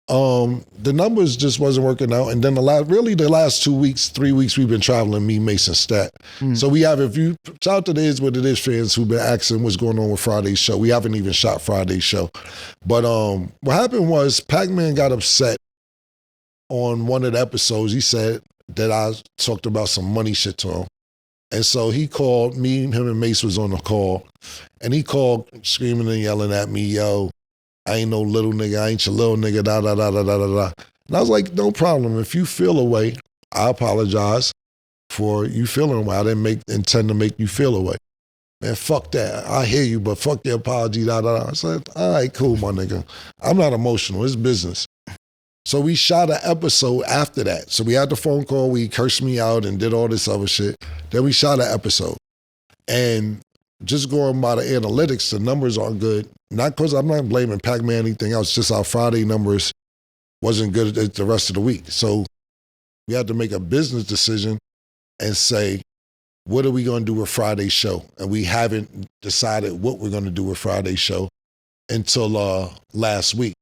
The numbers just wasn't working out. And then the last 2 weeks, 3 weeks, we've been traveling, me, Mason, Stat. So we have, shout out to the Is What It Is fans who've been asking what's going on with Friday's show. We haven't even shot Friday's show. But what happened was Pac-Man got upset on one of the episodes. He said that I talked about some money shit to him. And so he called me, him and Mace was on the call. And he called screaming and yelling at me, yo, I ain't no little nigga, I ain't your little nigga, da, da, da, da, da, da. And I was like, no problem. If you feel a way, I apologize for you feeling a way. I didn't intend to make you feel a way. Man, fuck that. I hear you, but fuck the apology, da, da, da. I said, all right, cool, my nigga. I'm not emotional. It's business. So we shot an episode after that. So we had the phone call, we cursed me out and did all this other shit. Then we shot an episode. And just going by the analytics, the numbers aren't good. Not because I'm not blaming Pac-Man or anything else, just our Friday numbers wasn't good the rest of the week. So we had to make a business decision and say, what are we going to do with Friday's show? And we haven't decided what we're going to do with Friday's show until last week.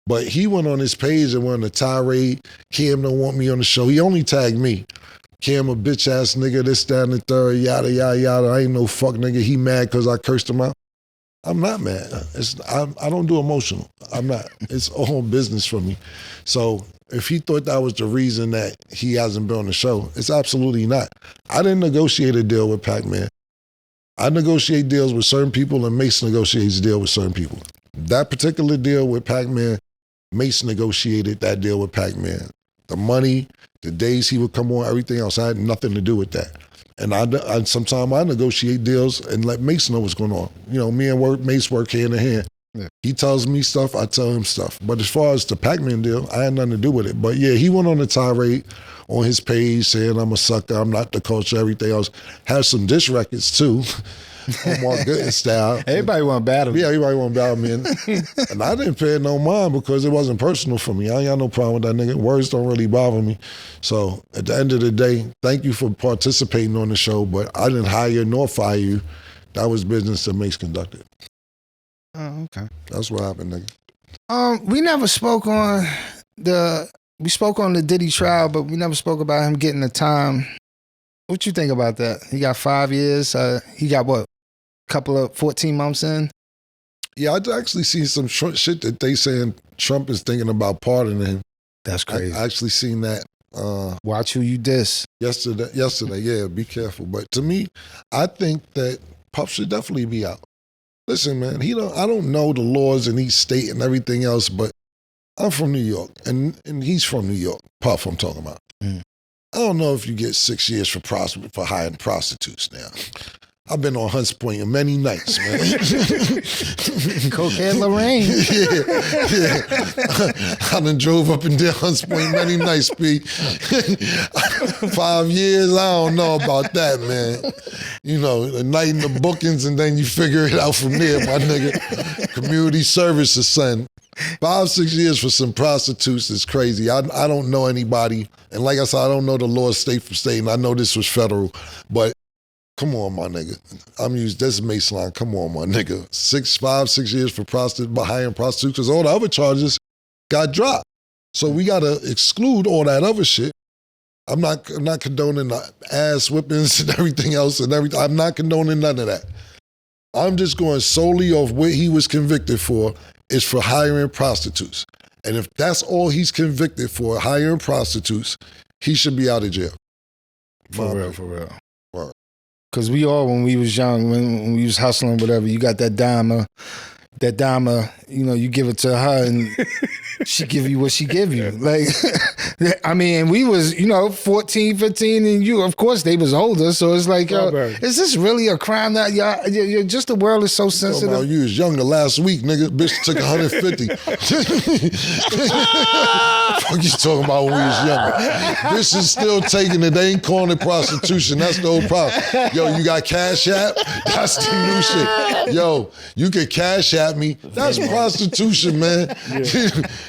But he went on his page and went on a tirade. Cam don't want me on the show. He only tagged me. Cam a bitch ass nigga, this, that, and the third, yada, yada, yada. I ain't no fuck nigga. He mad because I cursed him out. I'm not mad. I don't do emotional. I'm not. It's all business for me. So if he thought that was the reason that he hasn't been on the show, it's absolutely not. I didn't negotiate a deal with Pac-Man. I negotiate deals with certain people and Mace negotiates a deal with certain people. That particular deal with Pac-Man, Mace negotiated that deal with Pac-Man. The money, the days he would come on, everything else, I had nothing to do with that. And sometimes I negotiate deals and let Mace know what's going on. Me and Mace work hand in hand. Yeah. He tells me stuff, I tell him stuff. But as far as the Pac-Man deal, I had nothing to do with it. But yeah, he went on a tirade on his page saying I'm a sucker, I'm not the culture, everything else. Has some diss records too. Omar Good style. Everybody want to battle me. Yeah, everybody want to battle me. And I didn't pay no mind because it wasn't personal for me. I ain't got no problem with that nigga. Words don't really bother me. So at the end of the day, thank you for participating on the show, but I didn't hire nor fire you. That was business that Mace conducted. Oh, okay. That's what happened, nigga. We never spoke on we spoke on the Diddy trial, but we never spoke about him getting the time. What you think about that? He got 5 years. He got what? Couple of 14 months in? Yeah, I'd actually seen some shit that they saying Trump is thinking about pardoning him. That's crazy. I actually seen that. Watch who you diss. Yesterday, yeah, be careful. But to me, I think that Puff should definitely be out. Listen, man, I don't know the laws in each state and everything else, but I'm from New York, and he's from New York. Puff, I'm talking about. Mm. I don't know if you get 6 years for hiring prostitutes now. I've been on Hunts Point many nights, man. Cokehead Lorraine. yeah. I done drove up and down Hunts Point many nights, B. 5 years, I don't know about that, man. You know, a night in the bookings and then you figure it out from there, my nigga. Community services, son. 5, 6 years for some prostitutes is crazy. I don't know anybody. And like I said, I don't know the law state for state, and I know this was federal, but come on, my nigga. This is Maceline. Come on, my nigga. 5, 6 years for hiring prostitutes, because all the other charges got dropped. So we got to exclude all that other shit. I'm not condoning the ass whippings and everything else and everything. I'm not condoning none of that. I'm just going solely off what he was convicted for is for hiring prostitutes. And if that's all he's convicted for, hiring prostitutes, he should be out of jail. For real. Because we all, when we was young, when we was hustling, whatever, you got that dime, you give it to her and she give you what she give you. Like, I mean, we was, 14, 15, and you, of course, they was older. So it's like, is this really a crime that you're just the world is so sensitive? About you was younger last week, nigga. Bitch took 150. Fuck you talking about when we was younger? Bitch is still taking it. They ain't calling it prostitution. That's the whole problem. Yo, you got Cash App? That's the new shit. Yo, you can Cash App me. That's prostitution, man.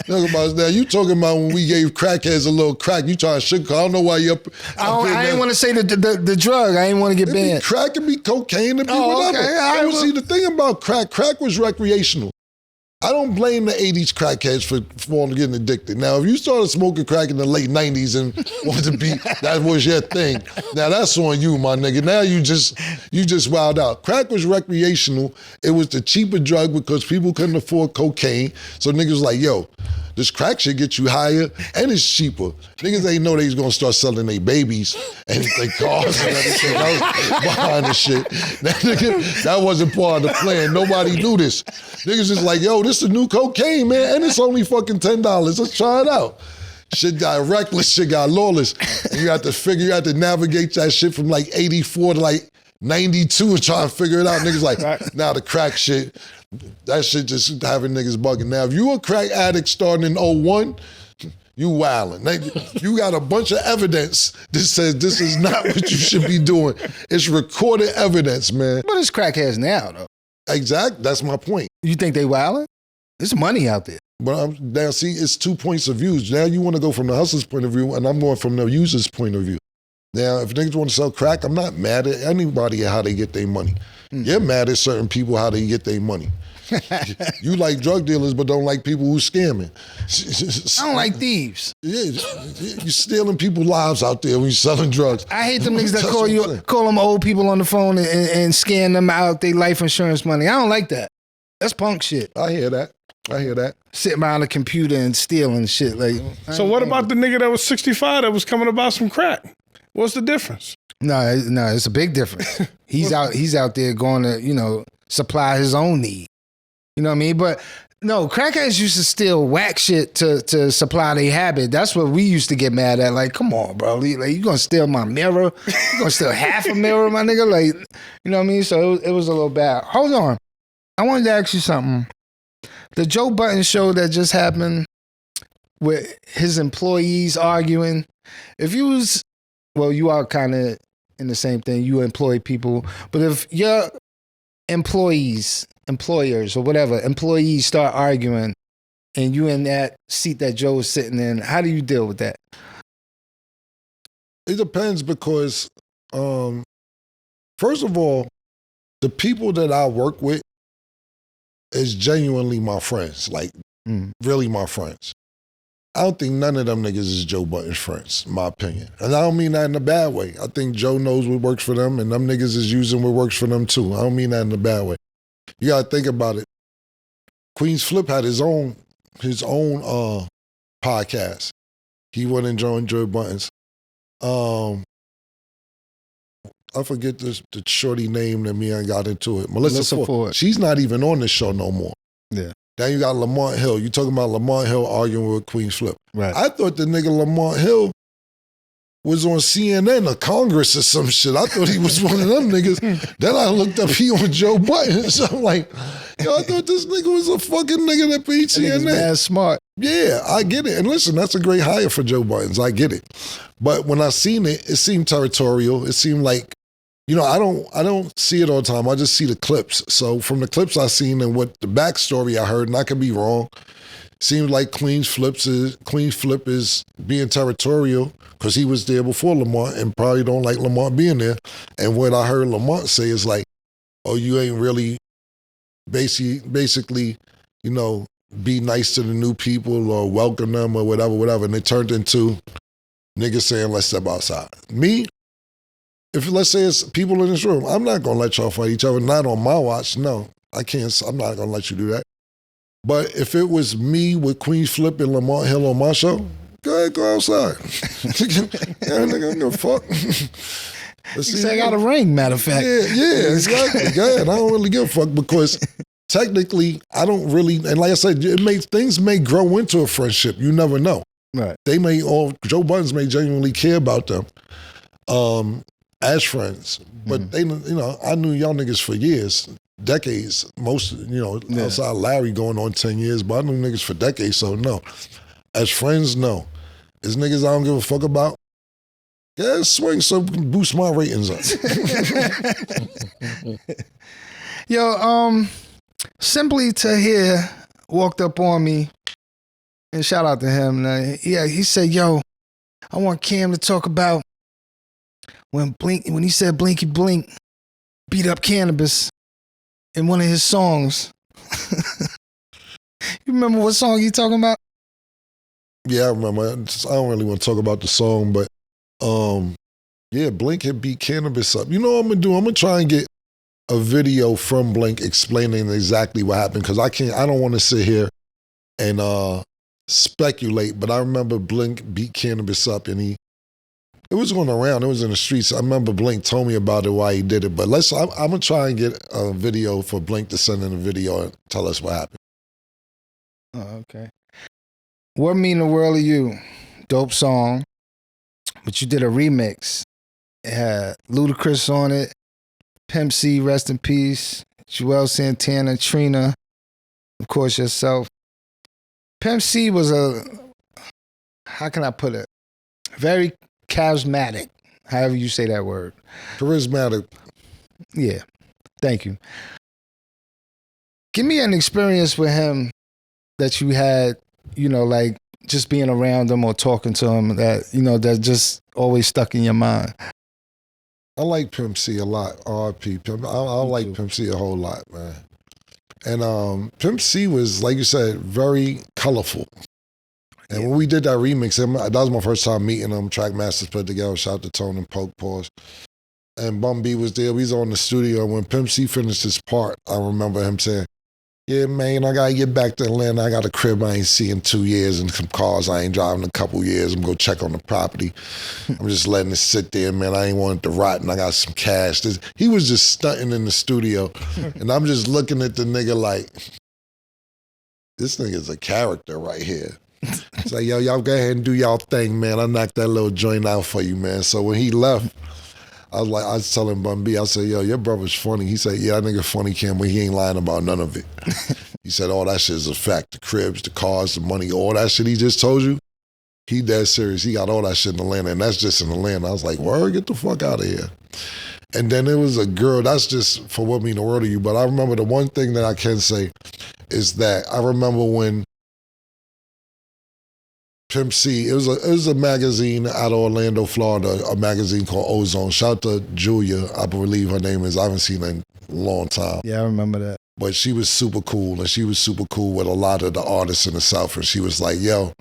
Now you talking about when we gave crackheads a little crack. You trying to sugar. I don't know why you up. I ain't want to say the drug. I ain't want to get banned. Crack can be cocaine, it be whatever. Okay. See, the thing about crack was recreational. I don't blame the 80s crackheads for getting addicted. Now, if you started smoking crack in the late 90s and wanted to be, that was your thing. Now, that's on you, my nigga. Now you just wild out. Crack was recreational. It was the cheaper drug because people couldn't afford cocaine. So niggas was like, yo, this crack shit get you higher and it's cheaper. Niggas ain't know they was gonna start selling their babies and their cars and everything else behind the shit. That wasn't part of the plan. Nobody knew this. Niggas just like, yo, this is new cocaine, man, and it's only fucking $10. Let's try it out. Shit got reckless, shit got lawless. And you have to navigate that shit from like 84 to like 92 and try and figure it out. Niggas like, now the crack shit, that shit just having niggas bugging. Now, if you a crack addict starting in 01, you wildin'. You got a bunch of evidence that says this is not what you should be doing. It's recorded evidence, man. But it's crackheads now, though. Exactly. That's my point. You think they wildin'? There's money out there. But now, see, it's 2 points of view. Now you want to go from the hustler's point of view, and I'm going from the user's point of view. Now, if niggas want to sell crack, I'm not mad at anybody at how they get their money. You're mad at certain people how they get their money. You like drug dealers, but don't like people who scamming. I don't like thieves. Yeah, you're stealing people's lives out there when you're selling drugs. I hate them niggas that call them old people on the phone and scan them out their life insurance money. I don't like that. That's punk shit. I hear that. Sitting behind a computer and stealing shit. Like. So what about the nigga that was 65 that was coming to buy some crack? What's the difference? No, it's a big difference. He's out there going to, supply his own need. You know what I mean? But no, crackheads used to steal whack shit to supply their habit. That's what we used to get mad at. Like, come on, bro. Like, you gonna steal my mirror? You gonna steal half a mirror, my nigga? Like, you know what I mean? So it was a little bad. Hold on. I wanted to ask you something. The Joe Budden show that just happened with his employees arguing, if you was, well, you are kind of in the same thing. You employ people. But if your employers or whatever, employees start arguing and you in that seat that Joe is sitting in, how do you deal with that? It depends because, first of all, the people that I work with, is genuinely my friends, like really my friends. I don't think none of them niggas is Joe Budden's friends, in my opinion. And I don't mean that in a bad way. I think Joe knows what works for them, and them niggas is using what works for them too. I don't mean that in a bad way. You gotta think about it. Queen's Flip had his own podcast. He went and joined Joe Budden's. I forget the shorty name that me and got into it. Melissa Ford. She's not even on this show no more. Yeah. Then you got Lamont Hill. You talking about Lamont Hill arguing with Queen's Flip. Right. I thought the nigga Lamont Hill was on CNN or Congress or some shit. I thought he was one of them niggas. Then I looked up, he on Joe Budden. So I'm like, yo, I thought this nigga was a fucking nigga that beat CNN. Mad smart. Yeah, I get it. And listen, that's a great hire for Joe Budden. I get it. But when I seen it, it seemed territorial. It seemed like, you know, I don't see it all the time. I just see the clips. So from the clips I seen and what the backstory I heard, and I could be wrong, seems like Queen's Flip is being territorial because he was there before Lamont and probably don't like Lamont being there. And what I heard Lamont say is like, oh, you ain't really basically, you know, be nice to the new people or welcome them or whatever. And it turned into niggas saying, let's step outside. Me, if let's say it's people in this room, I'm not gonna let y'all fight each other, not on my watch, no. I'm not gonna let you do that. But if it was me with Queen's Flip and Lamont Hill on my show, go ahead, go outside. Yeah, nigga, I'm gonna fuck. You say I got a ring, matter of fact. Yeah, exactly. Go ahead. I don't really give a fuck because technically I don't really, and like I said, things may grow into a friendship. You never know. Right. Joe Budden may genuinely care about them as friends. But they, you know, I knew y'all niggas for years, decades, most, you know, outside Larry going on 10 years, but I knew niggas for decades, so no. As friends, no. As niggas I don't give a fuck about, yeah, swing so boost my ratings up. Yo, Simply Tahir walked up on me, and shout out to him. He said, yo, I want Cam to talk about when he said Blinky Blink beat up Cannabis in one of his songs. You remember what song you talking about? Yeah, I remember. I don't really want to talk about the song, but yeah, Blink had beat Cannabis up. You know what I'm gonna do? I'm gonna try and get a video from Blink explaining exactly what happened, because I don't want to sit here and speculate, but I remember Blink beat Cannabis up, and it was going around, it was in the streets. I remember Blink told me about it, why he did it, but I'm gonna try and get a video for Blink to send in a video and tell us what happened. Oh, okay. What Mean the World to You? Dope song, but you did a remix. It had Ludacris on it, Pimp C, rest in peace, Joel Santana, Trina, of course yourself. Pimp C was how can I put it? Very charismatic, however you say that word. Charismatic. Yeah, thank you. Give me an experience with him that you had, you know, like just being around him or talking to him that, you know, that just always stuck in your mind. I like Pimp C a lot, R.I.P. Pimp. I like Pimp C a whole lot, man. And Pimp C was, like you said, very colorful. And when we did that remix, that was my first time meeting him. Trackmasters put it together. Shout out to Tone and Poke Pause. And Bum B was there. We was on the studio. And when Pimp C finished his part, I remember him saying, yeah, man, I got to get back to Atlanta. I got a crib I ain't seen in 2 years and some cars I ain't driving in a couple years. I'm going to check on the property. I'm just letting it sit there, man. I ain't want it to rot, and I got some cash. He was just stunting in the studio. And I'm just looking at the nigga like, this nigga's a character right here. It's like, yo, y'all go ahead and do y'all thing, man. I knocked that little joint out for you, man. So when he left, I was telling Bun B, I said, yo, your brother's funny. He said, yeah, that nigga funny, Cam, but he ain't lying about none of it. He said, all that shit is a fact. The cribs, the cars, the money, all that shit he just told you, he dead serious. He got all that shit in Atlanta, and that's just in Atlanta. I was like, word, get the fuck out of here. And then there was a girl, that's just for What Mean the World to You, but I remember the one thing that I can say is that I remember when Pimp C, it was a magazine out of Orlando, Florida, a magazine called Ozone. Shout out to Julia, I believe her name is. I haven't seen her in a long time. Yeah, I remember that. But she was super cool, and she was super cool with a lot of the artists in the South. And she was like, yo,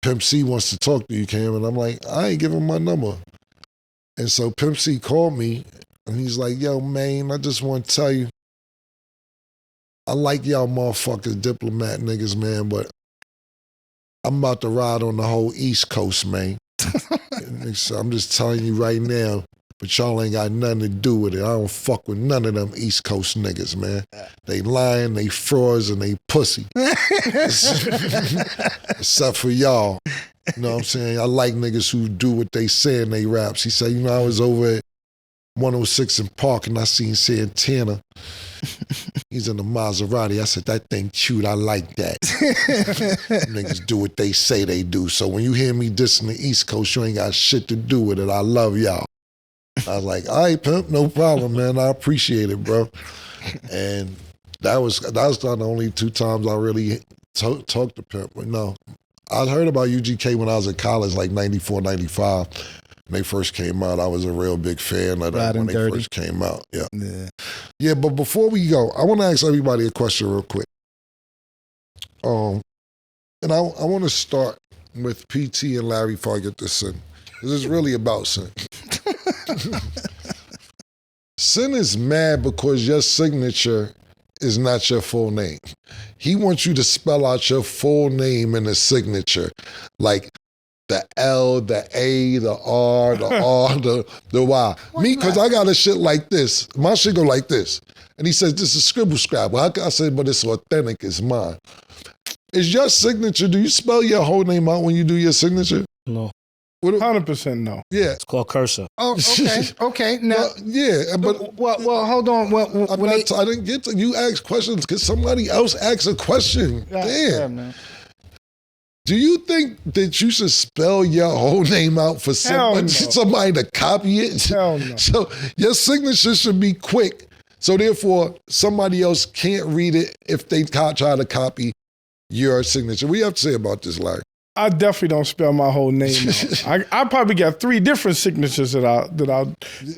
Pimp C wants to talk to you, Cam. And I'm like, I ain't give him my number. And so Pimp C called me, and he's like, yo, man, I just want to tell you, I like y'all motherfuckers, diplomat niggas, man, but I'm about to ride on the whole East Coast, man. So I'm just telling you right now, but y'all ain't got nothing to do with it. I don't fuck with none of them East Coast niggas, man. They lying, they frauds, and they pussy. Except for y'all. You know what I'm saying? I like niggas who do what they say in they raps. He said, you know, I was over at 106 in Park and I seen Santana. He's in the Maserati. I said, that thing cute. I like that. Niggas do what they say they do. So when you hear me dissing the East Coast, you ain't got shit to do with it. I love y'all. I was like, all right, Pimp, no problem, man. I appreciate it, bro. And that was the only 2 times I really talked to Pimp. But no, I'd heard about UGK when I was in college, like 94, 95. When they first came out, I was a real big fan of them when they first came out. Yeah, but before we go, I want to ask everybody a question real quick. And I want to start with PT and Larry before I get to Sen. This is really about Sen. Sen is mad because your signature is not your full name. He wants you to spell out your full name in the signature, like the L, the A, the R, the R, the Y. Me, because I got a shit like this. My shit go like this. And he says, this is scribble scrabble. I said, but it's authentic, it's mine. Is your signature, do you spell your whole name out when you do your signature? No. 100% no. Yeah. It's called cursive. Oh, okay. Now, yeah, but well, hold on. I didn't get to you ask questions because somebody else asked a question. Damn. Man. Do you think that you should spell your whole name out for somebody to copy it? Hell no. So your signature should be quick. So therefore, somebody else can't read it if they try to copy your signature. What do you have to say about this, Larry? I definitely don't spell my whole name out. I probably got 3 different signatures that I'll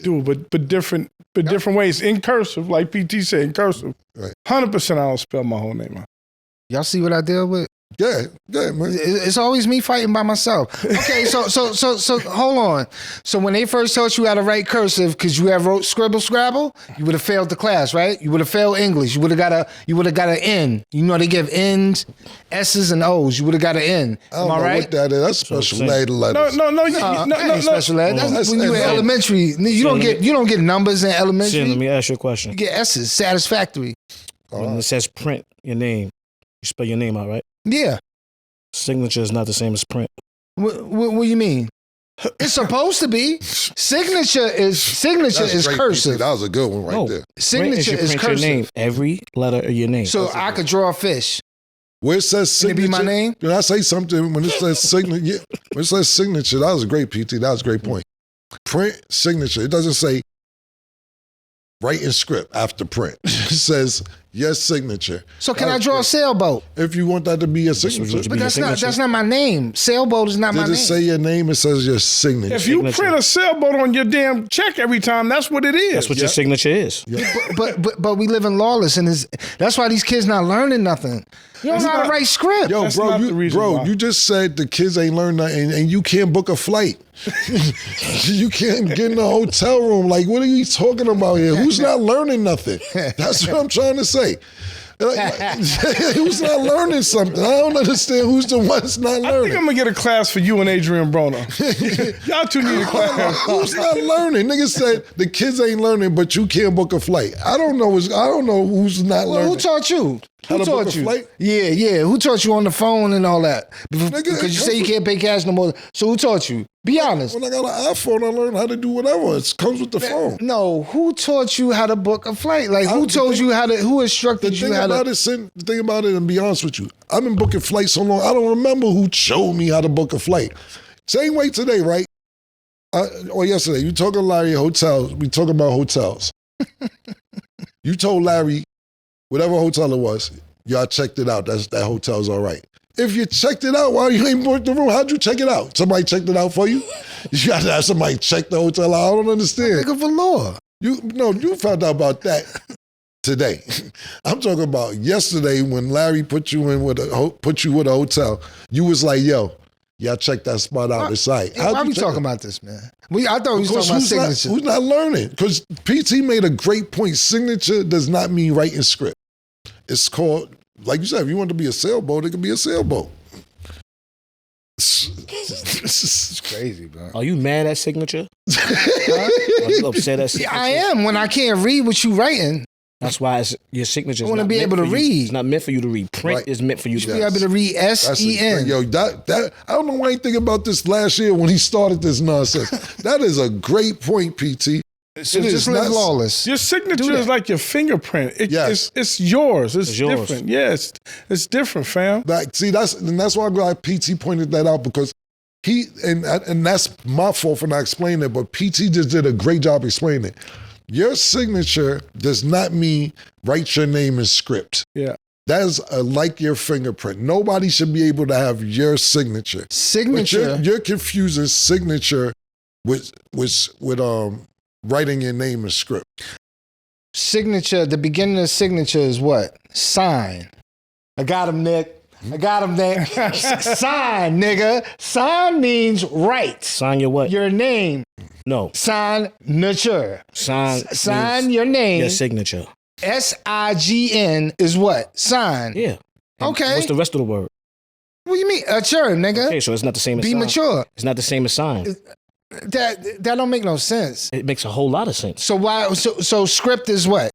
do, but different ways in cursive, like PT said, in cursive. Right. 100% I don't spell my whole name out. Y'all see what I deal with? Yeah, man. It's always me fighting by myself. Okay, so hold on. So when they first taught you how to write cursive, because you have wrote scribble scrabble, you would have failed the class, right? You would have failed English. You would have got an N. You know they give N's, S's, and O's. You would have got an N. I don't know right? what that is. That's special ed letters. No. Special ed. That's when you in elementary. You don't get numbers in elementary. Let me ask you a question. You get S's. Satisfactory. When it says print your name, you spell your name out, right? Yeah. Signature is not the same as print. What do you mean? It's supposed to be. Signature is cursive. That was a good one right there. Signature is cursive. Your name, every letter of your name. So I could draw a fish. Where it says signature, can it be my name? Can I say something? When it says signature, when it says signature, that was a great PT. That was a great point. Print signature. It doesn't say write in script after print. It says your signature. So can I draw a sailboat? If you want that to be your signature. But that's not my name. Sailboat is not my name. Did it say your name? It says your signature. If you print a sailboat on your damn check every time, that's what it is. That's what your signature is. Yeah. But we live in lawless, and that's why these kids not learning nothing. You don't know how to write script. Yo, you just said the kids ain't learned nothing, and you can't book a flight. You can't get in a hotel room. Like, what are you talking about here? Who's not learning nothing? That's what I'm trying to say. Who's not learning something? I don't understand who's the one's not learning. I think I'm gonna get a class for you and Adrian Broner. Y'all two need a class. Who's not learning? Niggas said the kids ain't learning, but you can't book a flight. I don't know who's not learning. Who taught you? How to book a flight? Yeah. Who taught you on the phone and all that? Because you say you can't pay cash no more. So who taught you? Be honest. When I got an iPhone, I learned how to do whatever. It comes with the phone. No, who taught you how to book a flight? Like, who told you how to? Who instructed you how to? The thing about it, and be honest with you, I've been booking flights so long, I don't remember who showed me how to book a flight. Same way today, right? Or yesterday, you talking to Larry hotels. We talking about hotels. You told Larry, whatever hotel it was, y'all checked it out. That hotel's all right. If you checked it out, why you ain't booked the room? How'd you check it out? Somebody checked it out for you? You got to have somebody check the hotel out. I don't understand. Nigga for law. You found out about that. today. I'm talking about yesterday when Larry put you with a hotel. You was like, yo, y'all check that spot out. It's right. Why are we talking about this, man? I thought we was talking about signature. Who's not learning? Because PT made a great point. Signature does not mean writing script. It's called, like you said, if you want to be a sailboat, it can be a sailboat. It's crazy, bro. Are you mad at signature? Are you upset at signature? I am when I can't read what you writing. That's why your signature. I want to be able to read. It's not meant for you to read. Print is meant for you to be able to read SEN. Yo, that I don't know why I didn't think about this last year when he started this nonsense. That is a great point, PT. So just live lawless. Your signature is like your fingerprint. It's yours. It's different. Yes, it's different, fam. That's why I'm glad PT pointed that out because and that's my fault for not explaining it, but PT just did a great job explaining it. Your signature does not mean write your name in script. Yeah. That is like your fingerprint. Nobody should be able to have your signature. Signature. But you're confusing signature with writing your name in script. Signature, the beginning of signature is what? Sign. I got him, Nick. Sign, nigga. Sign means write. Sign your what? Your name. No. Signature. Sign your name. Your signature. SIGN is what? Sign. Yeah. And okay. What's the rest of the word? What do you mean? Mature, nigga. Okay, so it's not the same as Be sign. mature. It's not the same as sign. That don't make no sense. It makes a whole lot of sense. So why? So script is what?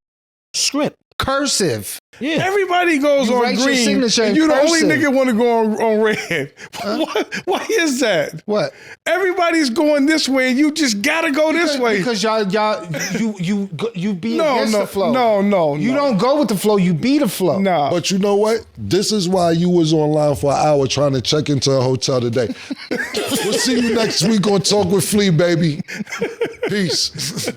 Script. Cursive. Yeah. Everybody goes on green, and you the only nigga want to go on red. Why is that? What? Everybody's going this way, and you just gotta go this way because y'all you be against the flow. No. You don't go with the flow. You be the flow. No. But you know what? This is why you was online for an hour trying to check into a hotel today. We'll see you next week on Talk with Flea, baby. Peace.